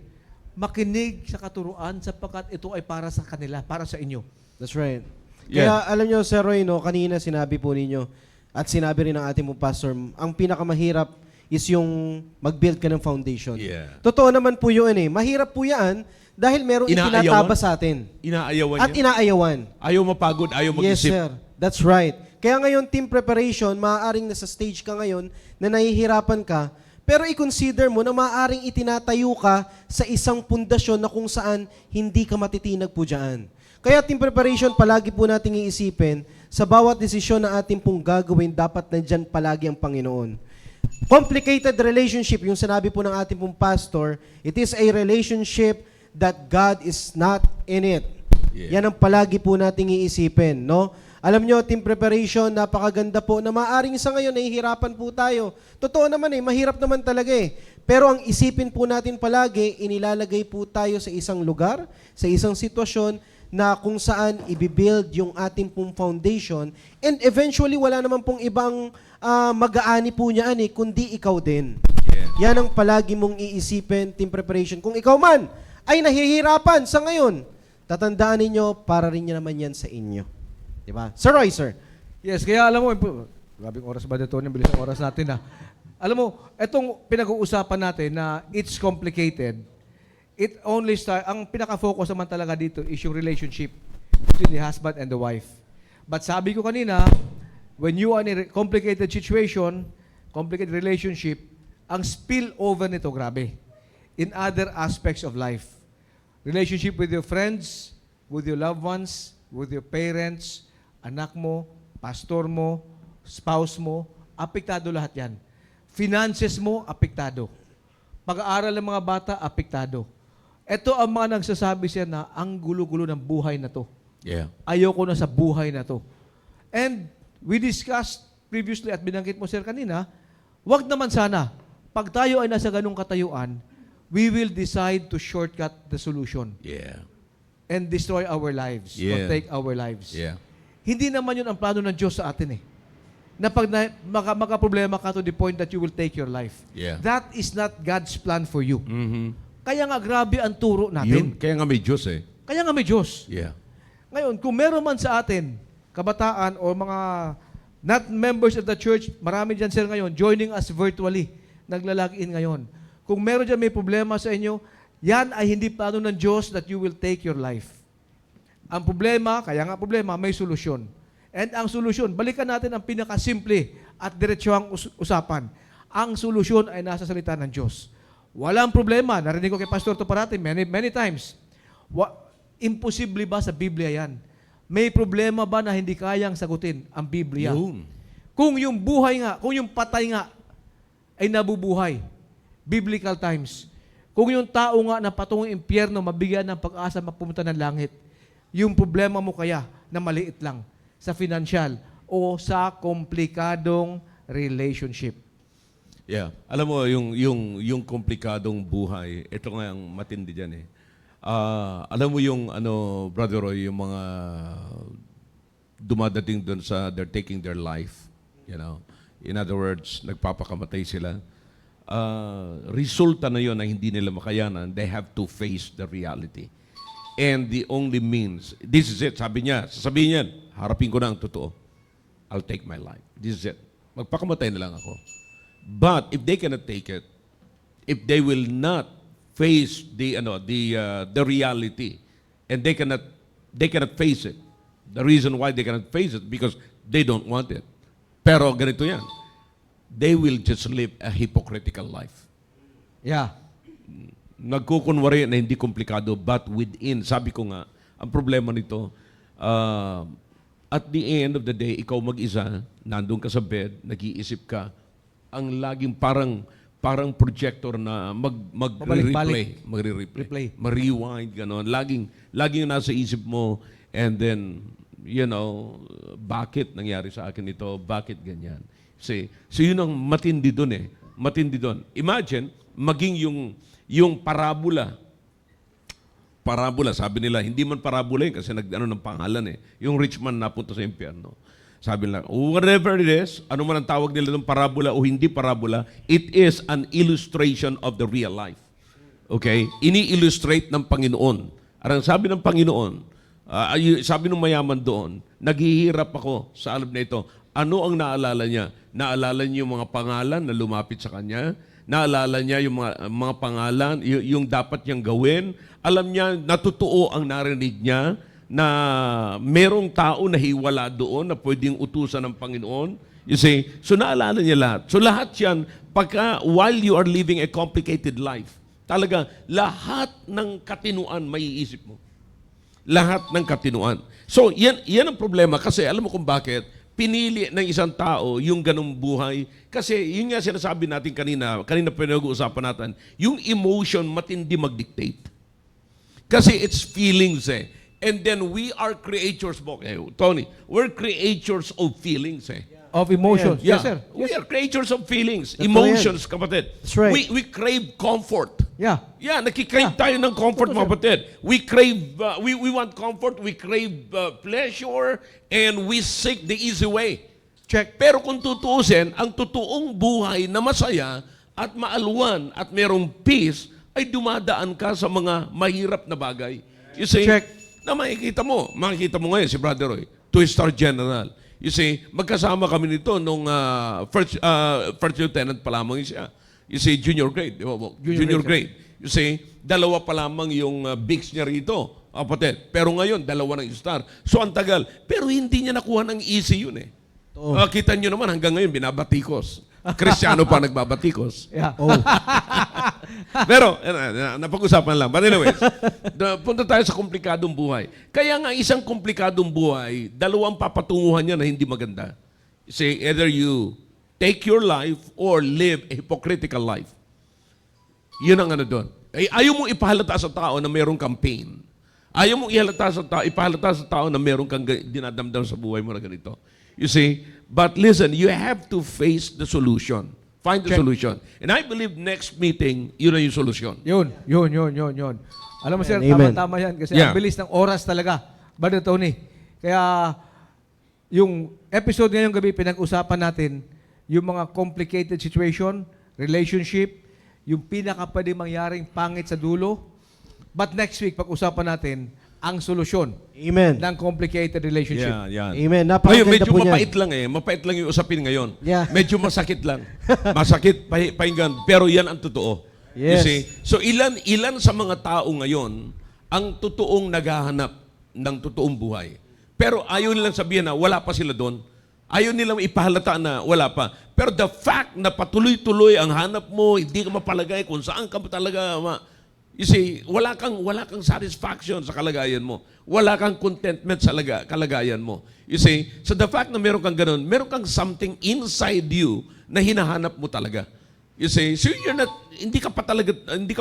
makinig sa katuruan sapagkat ito ay para sa kanila, para sa inyo. That's right. Yeah. Kaya alam nyo, Sir Roy, no, kanina sinabi po ninyo, at sinabi rin ng ating pong pastor, ang pinakamahirap is yung mag-build ka ng foundation. Yeah. Totoo naman po yun eh. Mahirap po yan dahil merong Inaayawan? itinatabas sa atin. Inaayawan At niya. inaayawan. Ayaw mapagod, ayaw Yes, mag-isip. sir. That's right. Kaya ngayon, team preparation, maaaring nasa stage ka ngayon na nahihirapan ka, pero i-consider mo na maaaring itinatayo ka sa isang pundasyon na kung saan hindi ka matitinag po dyan. Kaya team preparation, palagi po nating iisipin, sa bawat desisyon na ating pong gagawin, dapat nandyan palagi ang Panginoon. Complicated relationship, yung sinabi po ng ating pong pastor, it is a relationship that God is not in it. Yeah. Yan ang palagi po nating iisipin, no? Alam nyo, team preparation, napakaganda po na maaring sa ngayon nahihirapan po tayo. Totoo naman eh, mahirap naman talaga eh. Pero ang isipin po natin palagi, inilalagay po tayo sa isang lugar, sa isang sitwasyon na kung saan ibibuild yung ating pong foundation and eventually wala naman pong ibang mag-aani po niyan eh, kundi ikaw din. Yeah. Yan ang palagi mong iisipin, team preparation. Kung ikaw man ay nahihirapan sa ngayon, tatandaan ninyo, para rin naman yan sa inyo. Diba? Sir Roy, sir. Yes, kaya alam mo, grabing oras ba dito? Bilis ang oras natin ha. Alam mo, itong pinag-uusapan natin na it's complicated, it only start, ang pinaka-focus naman talaga dito is yung relationship between the husband and the wife. But sabi ko kanina, when you are in a complicated situation, complicated relationship, ang spillover nito, grabe, in other aspects of life. Relationship with your friends, with your loved ones, with your parents, anak mo, pastor mo, spouse mo, apektado lahat yan. Finances mo, apektado. Pag-aaral ng mga bata, apektado. Ito ang mga nagsasabi siya na ang gulo-gulo ng buhay na to. Yeah. Ayoko na sa buhay na to. And we discussed previously at binanggit mo sir kanina, wag naman sana, pag tayo ay nasa ganung katayuan, we will decide to shortcut the solution Yeah. and destroy our lives or Yeah. take our lives. Yeah. Hindi naman yun ang plano ng Diyos sa atin eh. Na pag makaproblema ka to the point that you will take your life. Yeah. That is not God's plan for you. Mm-hmm. Kaya nga grabe ang turo Yun, natin. kaya nga may Diyos eh. Kaya nga may Diyos. Yeah. Ngayon, kung meron man sa atin, kabataan o mga not members of the church, marami dyan sir ngayon, joining us virtually, naglalagin ngayon. Kung meron dyan may problema sa inyo, yan ay hindi plano ng Diyos that you will take your life. Ang problema, kaya nga problema, may solusyon. And ang solusyon, balikan natin ang pinakasimple at diretsyong usapan. Ang solusyon ay nasa salita ng Diyos. Walang problema. Narinig ko kay Pastor to parati many times. Imposible ba sa Biblia yan? May problema ba na hindi kayang sagutin ang Biblia? Yun. Kung yung buhay nga, kung yung patay nga ay nabubuhay, biblical times. Kung yung tao nga na patungong impyerno, mabigyan ng pag-asa magpumunta ng langit, yung problema mo kaya na maliit lang sa financial o sa komplikadong relationship. Yeah. Alam mo, yung komplikadong buhay, ito nga ang matindi dyan eh. Alam mo yung, Brother Roy, yung mga dumadating doon sa they're taking their life. You know? In other words, nagpapakamatay sila. Resulta na yun na hindi nila makayanan, they have to face the reality. And the only means, this is it, sasabihin niyan, harapin ko na ang totoo. I'll take my life. This is it. Magpakamatay na lang ako. But if they cannot take it, if they will not face the reality, and they cannot face it. The reason why they cannot face it because they don't want it. Pero ganito yan. They will just live a hypocritical life. Yeah. Nagkukunwari na hindi komplikado, but within, sabi ko nga, ang problema nito, at the end of the day, ikaw mag-isa, nandun ka sa bed, nag-iisip ka, ang laging parang parang projector na Pabalik-balik. magre-replay. Replay. Ma-rewind, gano'n. Laging nasa isip mo, and then, bakit nangyari sa akin ito? Bakit ganyan? So yun ang matindi doon eh. Matindi doon. Imagine, maging yung parabola, sabi nila, hindi man parabola yun kasi ng pangalan eh. Yung rich man napunta sa impyerno. Sabi nila, whatever it is, ano man ang tawag nila ng parabola o hindi parabola, it is an illustration of the real life. Okay? Ini-illustrate ng Panginoon. Arang sabi ng Panginoon, sabi ng mayaman doon, naghihirap ako sa alab na ito. Ano ang naalala niya? Naalala niya yung mga pangalan na lumapit sa kanya? Naalala niya yung mga pangalan, yung dapat niyang gawin? Alam niya, natutuo ang narinig niya na merong tao na hiwala doon na pwedeng utusan ng Panginoon. You see? So naalala niya lahat. So lahat yan, while you are living a complicated life, talaga, lahat ng katinuan may iisip mo. Lahat ng katinuan. So yan ang problema kasi alam mo kung bakit pinili ng isang tao yung ganong buhay. Kasi yun nga sinasabi natin kanina pinag-uusapan natin, yung emotion matindi mag-dictate. Kasi it's feelings eh. And then we are creators, Tony, we're creators of feelings eh. Of emotions. Yeah. Yes, sir. We are creatures of feelings, Totoo emotions, kapatid. That's right. We crave comfort. Yeah. Yeah, nakikrave tayo ng comfort, mga kapatid. We crave, we want comfort, we crave pleasure, and we seek the easy way. Check. Pero kung tutuusin, ang totoong buhay na masaya at maalwan at merong peace ay dumadaan ka sa mga mahirap na bagay. You see, Check. na makikita mo ngayon si Brother Roy, 2-star general. You see, magkasama kami nito nung first lieutenant pa lamang siya. You see, junior grade. Di ba? Junior grade. You see, dalawa pa lamang yung bigs niya rito, kapatid. Pero ngayon, dalawa ng star. So, ang tagal. Pero hindi niya nakuha ng easy yun eh. Kita niyo naman, hanggang ngayon, binabatikos. Kristiyano pa nagbabatikos. Yeah. Pero, napag-usapan lang. But anyways, punta tayo sa komplikadong buhay. Kaya nga, isang komplikadong buhay, dalawang papatunguhan niya na hindi maganda. Say, either you take your life or live a hypocritical life. Yun ang doon. Ayaw mong ipahalata sa tao na mayroong campaign. Ayaw mong ipahalata sa tao na mayroong kang dinadamdam sa buhay mo na ganito. You see? But listen, you have to face the solution. Find the solution. And I believe next meeting, yun na yung solution. Yun. Alam mo, sir, Amen. tama yan. Kasi Yeah. ang bilis ng oras talaga. Brother Tony. Kaya, yung episode ngayong gabi, pinag-usapan natin yung mga complicated situation, relationship, yung pinaka-pwede mangyaring pangit sa dulo. But next week, pag-usapan natin ang solusyon Amen. ng complicated relationship. Yan. Amen. Ngayon, Napakaganda medyo po niyan. mapait lang eh. Mapait lang yung usapin ngayon. Yeah. Medyo masakit lang. Masakit, pahingan. Pero yan ang totoo. You Yes. see? So ilan sa mga tao ngayon ang totoong naghahanap ng totoong buhay. Pero ayaw nilang sabihin na wala pa sila doon. Ayaw nilang ipahalata na wala pa. Pero the fact na patuloy-tuloy ang hanap mo, hindi ka mapalagay kung saan ka talaga you see, wala kang satisfaction sa kalagayan mo. Wala kang contentment sa kalagayan mo. You see, so the fact na meron kang ganun, meron kang something inside you na hinahanap mo talaga. You see, so hindi ka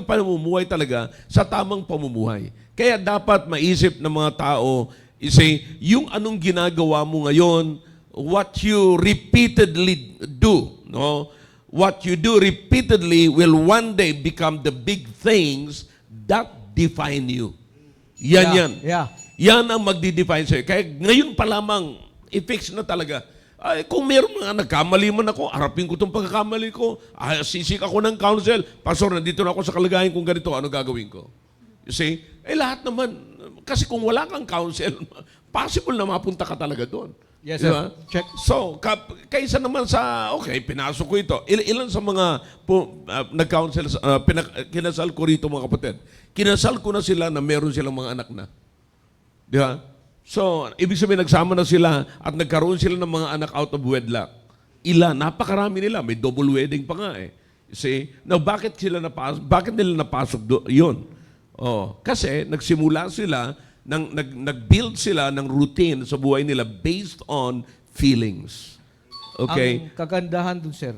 pa namumuhay talaga sa tamang pamumuhay. Kaya dapat maisip ng mga tao, you see, yung anong ginagawa mo ngayon, what you repeatedly do, no? What you do repeatedly will one day become the big things that define you. Yan. Yeah. Yan ang magdi-define sa'yo. Kaya ngayon pa lamang, i-fix na talaga. Ay, kung meron mga nagkamali man ako, harapin ko itong pagkakamali ko. Sisik ako ng counsel. Pastor, nandito na ako sa kalagayan kung ganito, ano gagawin ko? You see? lahat naman. Kasi kung wala kang counsel, possible na mapunta ka talaga doon. Yes, Diba? sir. Check. So, kaysa naman sa, okay, pinasok ko ito. Ilan sa mga nag-counsel, kinasal ko rito mga kapatid. Kinasal ko na sila na meron silang mga anak na. Di ba? So, ibig sabihin, nagsama na sila at nagkaroon sila ng mga anak out of wedlock. Napakarami nila. May double wedding pa nga eh. See? Now, bakit nila napasok yun? Oh, kasi nagsimula sila, nag-build sila ng routine sa buhay nila based on feelings. Okay? Ang kagandahan dun, sir,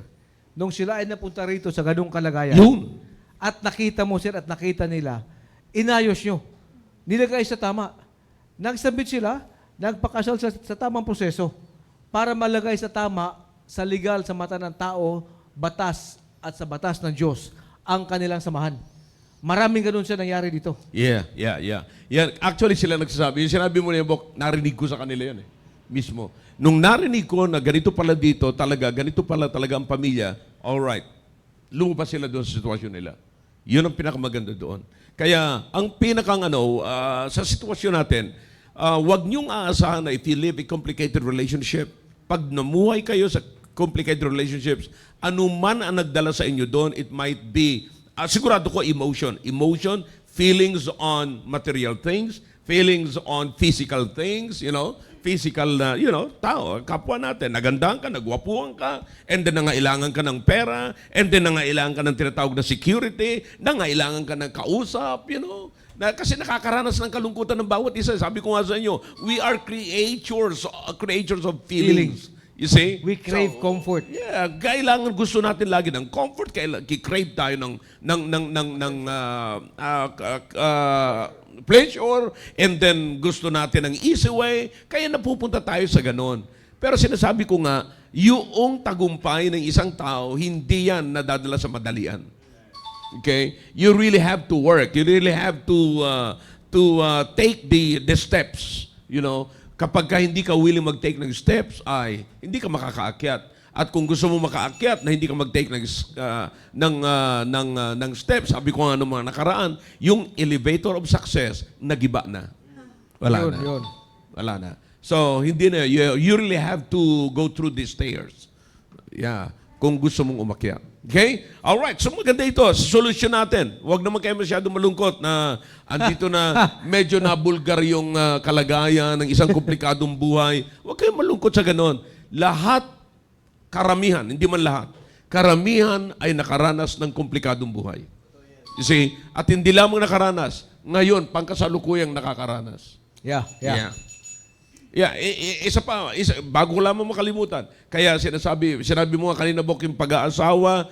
nung sila ay napunta rito sa ganung kalagayan. Yun. At nakita mo sir at nakita nila, inayos nyo. Nilagay sa tama. Nagsabit sila, nagpakasal sa tamang proseso para malagay sa tama, sa legal, sa mata ng tao, batas at sa batas ng Diyos ang kanilang samahan. Maraming ganun siya nangyari dito. Yeah. Yan, actually sila nagsasabi. Yung sinabi mo na yung Bok, narinig ko sa kanila yun mismo. Nung narinig ko na ganito pala dito, ganito pala talaga ang pamilya, alright, lumabas sila doon sa sitwasyon nila. Yun ang pinakamaganda doon. Kaya, ang pinakang sa sitwasyon natin, wag niyong aasahan na if you live a complicated relationship, pag namuhay kayo sa complicated relationships, anuman ang nagdala sa inyo doon, it might be sigurado ko emotion, feelings on material things, feelings on physical things, physical tao, kapwa natin, nagandahan ka, nagwapuhan ka, and then nangailangan ka ng pera, and then nangailangan ka ng tinatawag na security, nangailangan ka ng kausap, kasi nakakaranas ng kalungkutan ng bawat isa. Sabi ko nga sa inyo, we are creatures of feelings. You see? We crave comfort. Yeah, kailangan gusto natin lagi ng comfort, crave tayo ng pleasure, and then gusto natin ng easy way, kaya napupunta tayo sa ganon. Pero sinasabi ko nga, yung tagumpay ng isang tao, hindi yan nadadala sa madalian. Okay? You really have to work. You really have to take the steps, Kapag ka hindi ka willing mag-take ng steps, ay hindi ka makakaakyat. At kung gusto mo makaakyat na hindi ka mag-take ng steps, sabi ko nga noong mga nakaraan, yung elevator of success, nagiba na. Wala na. Yun. Wala na. So, hindi na. You really have to go through these stairs. Yeah. Kung gusto mong umakyat. Okay? Alright. So, maganda ito. Solution natin. Huwag naman kayo masyadong malungkot na andito na medyo nabulgar yung kalagayan ng isang komplikadong buhay. Huwag kayong malungkot sa ganon. Lahat, karamihan, hindi man lahat, karamihan ay nakaranas ng komplikadong buhay. You see? At hindi lamang nakaranas, ngayon, pangkasalukuyang nakakaranas. Yeah. Isa pa, bago ko lamang makalimutan. Kaya sinabi mo nga kanina, Bok, yung pag-aasawa,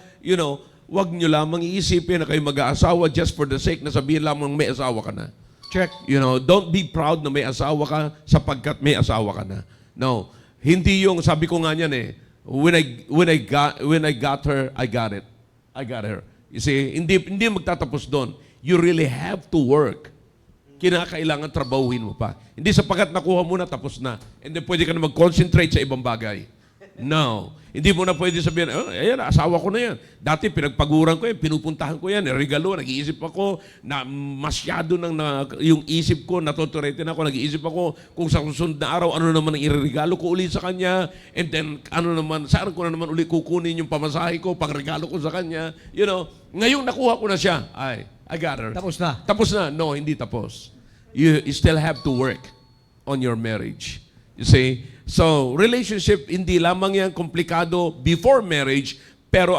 wag nyo lamang iisipin na kayo mag-aasawa just for the sake na sabihin lamang may asawa ka na. Check. Don't be proud na may asawa ka sapagkat may asawa ka na. No. Hindi yung, sabi ko nga niyan when I got her, I got it. I got her. You see, hindi magtatapos doon. You really have to work. Kinakailangan trabahuhin mo pa. Hindi sapagkat nakuha mo na, tapos na. And then pwede ka na mag-concentrate sa ibang bagay. No. Hindi mo na pwede sabihin, ayan, asawa ko na yan. Dati pinagpaguran ko yan, pinupuntahan ko yan, regalo, nag-iisip ako, na masyado yung isip ko, natuturetin ako, nag-iisip ako kung sa susunod na araw, ano naman ang iregalo ko uli sa kanya, and then, saan ko na naman uli kukunin yung pamasahe ko, pangregalo ko sa kanya. Ngayong nakuha ko na siya, I got her. Tapos na. Tapos na. No, hindi tapos. You still have to work on your marriage. You see? So, relationship, hindi lamang yan komplikado before marriage, pero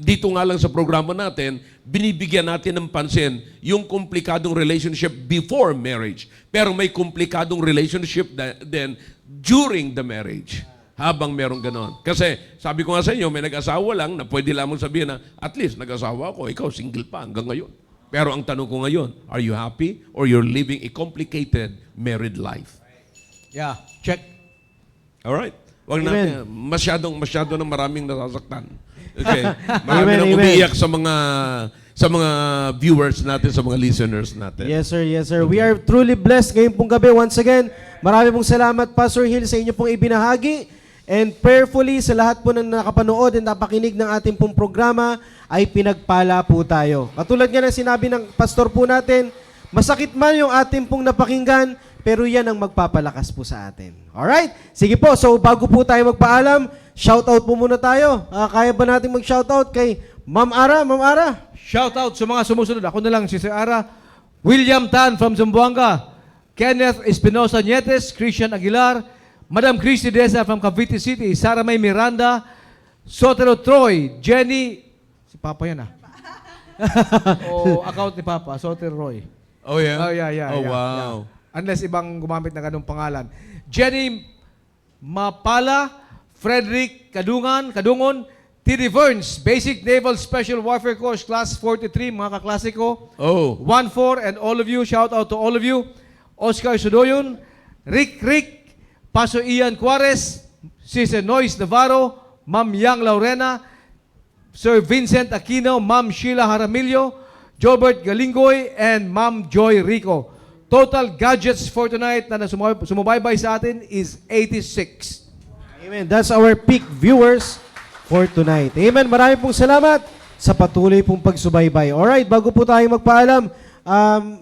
dito nga lang sa programa natin, binibigyan natin ng pansin yung komplikadong relationship before marriage. Pero may komplikadong relationship din during the marriage. Habang merong ganon. Kasi, sabi ko nga sa inyo, may nag-asawa lang na pwede lamang sabihin na, at least, nag-asawa ako, ikaw, single pa hanggang ngayon. Pero ang tanong ko ngayon, are you happy or you're living a complicated married life? Yeah. Check. Alright? Huwag Amen. natin, masyado ng maraming nasasaktan. Okay? Marami Amen, nang amen. umiiyak sa mga viewers natin, sa mga listeners natin. Yes, sir. We are truly blessed ngayong pong gabi. Once again, marami pong salamat, Pastor Hill, sa inyo pong ibinahagi. And prayerfully, sa lahat po ng nakapanood at napakinig ng ating pong programa, ay pinagpala po tayo. Katulad nga ng sinabi ng pastor po natin, masakit man yung ating pong napakinggan, pero yan ang magpapalakas po sa atin. Alright? Sige po, so bago po tayo magpaalam, shoutout po muna tayo. Kaya ba natin mag-shoutout kay Ma'am Ara? Ma'am Ara? Shout out sa mga sumusunod. Ako na lang, Sister Ara. William Tan from Zamboanga. Kenneth Espinosa Nietes, Christian Aguilar, Madam Christy Deza from Cavite City, Sara May Miranda, Sotero Troy, Jenny, si Papa yan account ni Papa, Sotero Roy. Oh, yeah? Oh, yeah. Oh, wow. Yeah. Unless ibang gumamit ng ganung pangalan. Jenny Mapala, Frederick Kadungon, TD Verns, Basic Naval Special Warfare Course, Class 43, mga kaklasiko. Oh. 1-4 and all of you, shout out to all of you. Oscar Sudoyon, Rick, Paso Ian Juarez, Sister Noyce Navarro, Ma'am Yang Laurena, Sir Vincent Aquino, Ma'am Sheila Jaramillo, Jobert Galingoy, and Ma'am Joy Rico. Total gadgets for tonight na sumubaybay sa atin is 86. Amen. That's our peak viewers for tonight. Amen. Marami pong salamat sa patuloy pong pagsubaybay. Alright, bago po tayo magpaalam,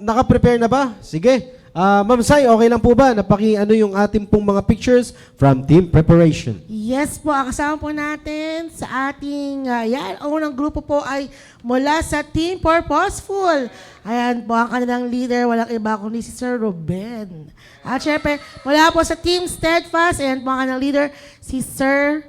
naka-prepare na ba? Sige. Ma'am Sai, okay lang po ba? Napaki-ano yung ating pong mga pictures from Team Preparation. Yes po, ang kasama po natin sa ating, unang grupo po ay mula sa Team Purposeful. Ayan po, ang kanilang leader, walang iba kundi si Sir Ruben. At syempre, mula po sa Team Steadfast, ayan po ang kanilang leader, si Sir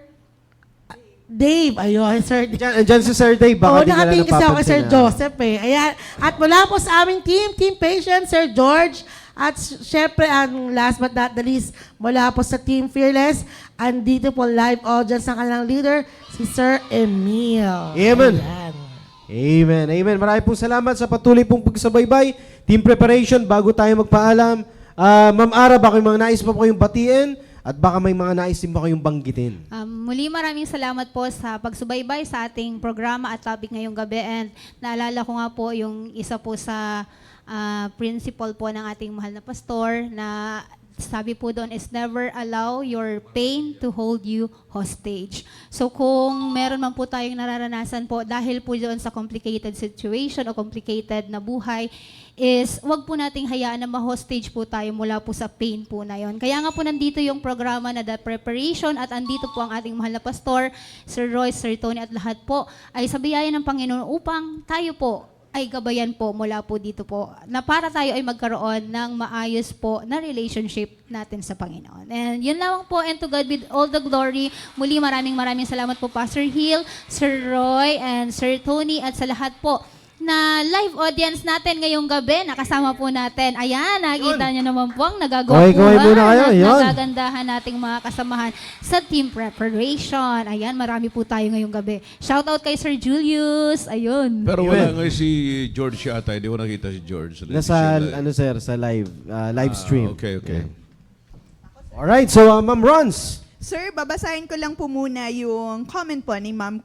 Dave. Ayun, Sir Dave. Andyan si Sir Dave. Baka Oo, di ka lang nakatingin kasi ako kay Sir napapansin, Joseph eh. Ayan. At mula po sa aming Team Patient, Sir George. At syempre, ang last but not the least, mula po sa Team Fearless, andito po live audience ang kanilang leader, si Sir Emil. Amen. Ayan. Amen. Amen. Marami pong salamat sa patuloy pong pagsabaybay. Team Preparation, bago tayo magpaalam. Ma'am Ara, baka may mga nais pa po kayong batiin at baka may mga nais din pa kayong banggitin. Muli maraming salamat po sa pagsubaybay sa ating programa at topic ngayong gabi. And naalala ko nga po yung isa po sa principle po ng ating mahal na pastor na sabi po doon is never allow your pain to hold you hostage. So kung meron man po tayong nararanasan po dahil po doon sa complicated situation o complicated na buhay, is wag po nating hayaan na ma-hostage po tayo mula po sa pain po na yon. Kaya nga po nandito yung programa na The Preparation at andito po ang ating mahal na pastor, Sir Roy, Sir Tony at lahat po ay sa biyaya ng Panginoon upang tayo po ay gabayan po mula po dito po na para tayo ay magkaroon ng maayos po na relationship natin sa Panginoon. And yun lang po, and to God be all the glory. Muli maraming salamat po Pastor Hill, Sir Roy, and Sir Tony at sa lahat po na live audience natin ngayong gabi. Nakasama po natin. Ayan, nakita niyo naman po ang Kaway muna kayo. at Yun. nagagandahan nating mga kasamahan sa Team Preparation. Ayan, marami po tayo ngayong gabi. Shout out kay Sir Julius. Ayun. Pero Amen. wala nga si George yata. Hindi ko nakita si George. Nasa, sir, sa live stream. Okay. Alright, so Ma'am Rons. Sir, babasahin ko lang po muna yung comment po ni Ma'am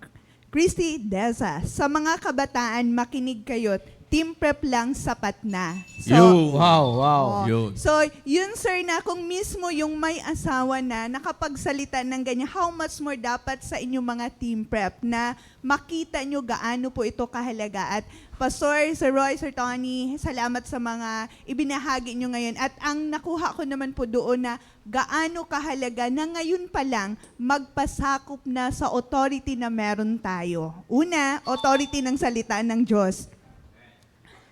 Christy Deza. Sa mga kabataan, makinig kayo. Team prep lang sapat na. Wow. Yun. So, yun sir na kung mismo yung may asawa na nakapagsalita ng ganyan, how much more dapat sa inyong mga team prep na makita nyo gaano po ito kahalaga. At Pastor, Sir Roy, Sir Tony, salamat sa mga ibinahagi nyo ngayon. At ang nakuha ko naman po doon na gaano kahalaga na ngayon pa lang magpasakop na sa authority na meron tayo. Una, authority ng salita ng Diyos.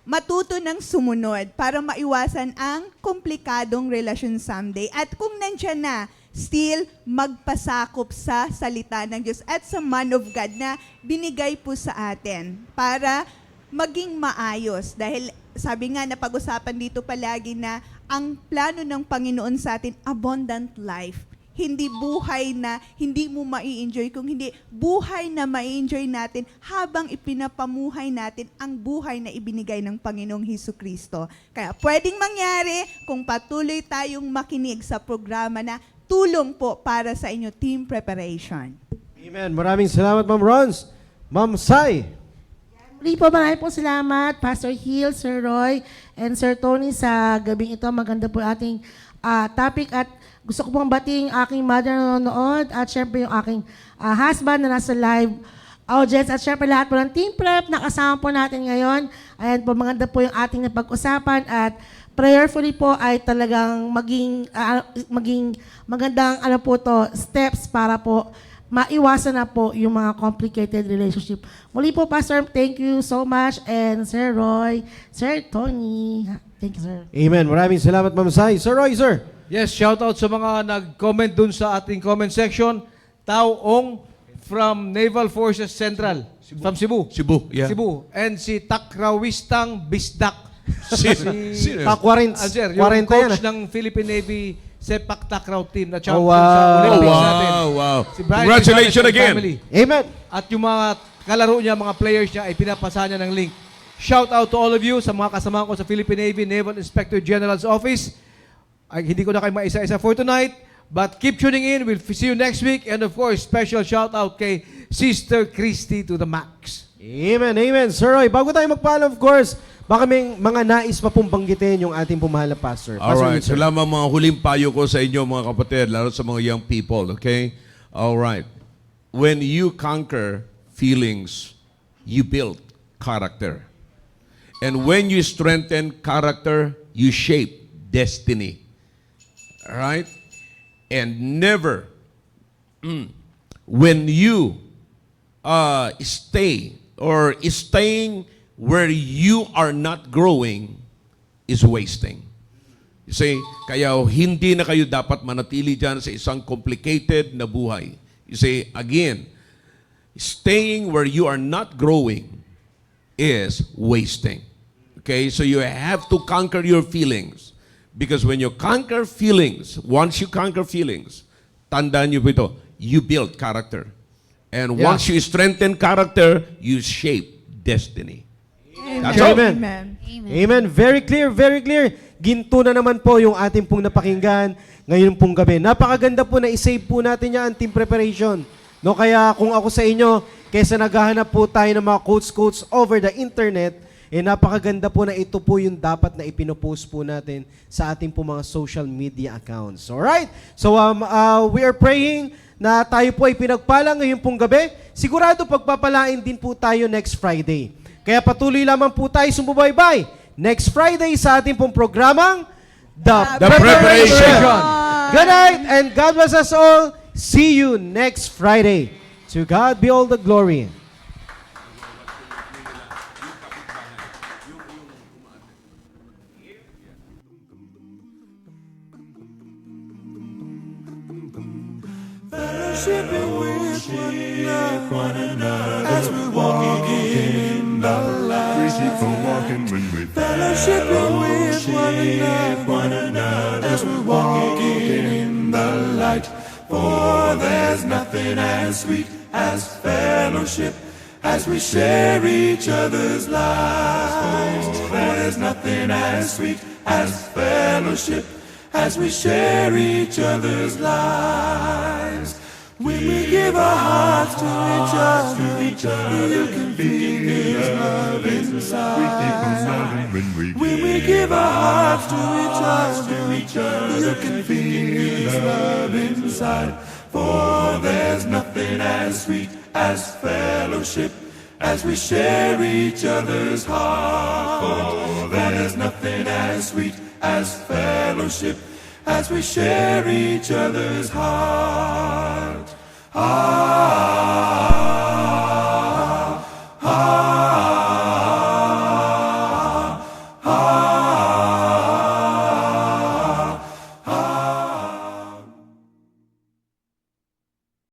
Matuto ng sumunod para maiwasan ang komplikadong relasyon someday. At kung nandyan na, still magpasakop sa salita ng Diyos at sa man of God na binigay po sa atin para maging maayos. Dahil sabi nga na pag-usapan dito palagi na ang plano ng Panginoon sa atin, abundant life. Hindi buhay na hindi mo mai-enjoy, kung hindi buhay na mai-enjoy natin habang ipinapamuhay natin ang buhay na ibinigay ng Panginoong Hesukristo. Kaya pwedeng mangyari kung patuloy tayong makinig sa programa na tulong po para sa inyo, Team Preparation. Amen. Maraming salamat, Ma'am Rons. Ma'am Sai. Muli po, maraming po salamat, Pastor Hill, Sir Roy, and Sir Tony sa gabing ito. Maganda po ating topic at gusto ko pong bating aking mother na nanonood at syempre yung aking husband na nasa live audience at syempre lahat po ng Team Prep na kasama po natin ngayon. Ayan po, maganda po yung ating napag-usapan at prayerfully po ay talagang maging magandang steps para po maiwasan na po yung mga complicated relationship. Muli po, Pastor, thank you so much. And Sir Roy, Sir Tony, thank you, sir. Amen. Maraming salamat, Ma'am Sai. Sir Roy, sir. Yes, shout out sa mga nag-comment dun sa ating comment section. Tao Ong from Naval Forces Central. From Cebu. Cebu, yeah. Cebu. And si Takrawistang Bisdak. Sino? Sir, Sir, yung 40 yan, coach ng Philippine Navy sepak takraw team na champion Oh, wow. sa Olympics natin. wow. Si Brian Congratulations Gonzalez and again. family. Amen. At yung mga kalaro niya, mga players niya, ay pinapasa niya ng link. Shout out to all of you sa mga kasama ko sa Philippine Navy Naval Inspector General's Office. Ay, hindi ko na kayo maisa-isa for tonight, but keep tuning in. We'll see you next week. And of course, special shout out kay Sister Christy to the max. Amen, amen. Sir Roy, bago tayo magpaalam, of course, baka may mga nais pa pong banggitin yung ating pumahal na pastor. Pastor Alright, Mitchell. so lamang mga huling payo ko sa inyo mga kapatid, lalo sa mga young people, okay? Alright. When you conquer feelings, you build character. And when you strengthen character, you shape destiny. Alright? And never, when you staying where you are not growing is wasting. You see, kaya hindi na kayo dapat manatili dyan sa isang complicated na buhay. You see, again, staying where you are not growing is wasting. Okay, so you have to conquer your feelings. Because when you conquer feelings, once you conquer feelings, tandaan niyo po ito, you build character. And once you strengthen character, you shape destiny. That's all. Amen. Amen. Amen. Very clear, very clear. Ginto na naman po yung ating pong napakinggan ngayon pong gabi. Napakaganda po na isave po natin yan, team preparation. No, kaya kung ako sa inyo, kaysa naghahanap po tayo ng mga quotes over the internet, napakaganda po na ito po yung dapat na ipinopost po natin sa ating po mga social media accounts. Alright? So, we are praying na tayo po ay pinagpala ngayon pong gabi. Sigurado pagpapalain din po tayo next Friday. Kaya patuloy lamang po tayo sumubaybay next Friday sa ating pong programang The Preparation. Good night and God bless us all. See you next Friday. To God be all the glory. Fellowshipping with one another as we walk in the light. We keep on walking when we fellowshipping with one another as we walk in the light. For there's nothing as sweet as fellowship as we share each other's lives. For there's nothing as sweet as fellowship as we share each other's lives. When we give our hearts to each other, you can feel His love inside. When we give our hearts to each other, you can feel His love inside. For there's nothing as sweet as fellowship as we share each other's heart. For there's nothing as sweet as fellowship as we share each other's heart.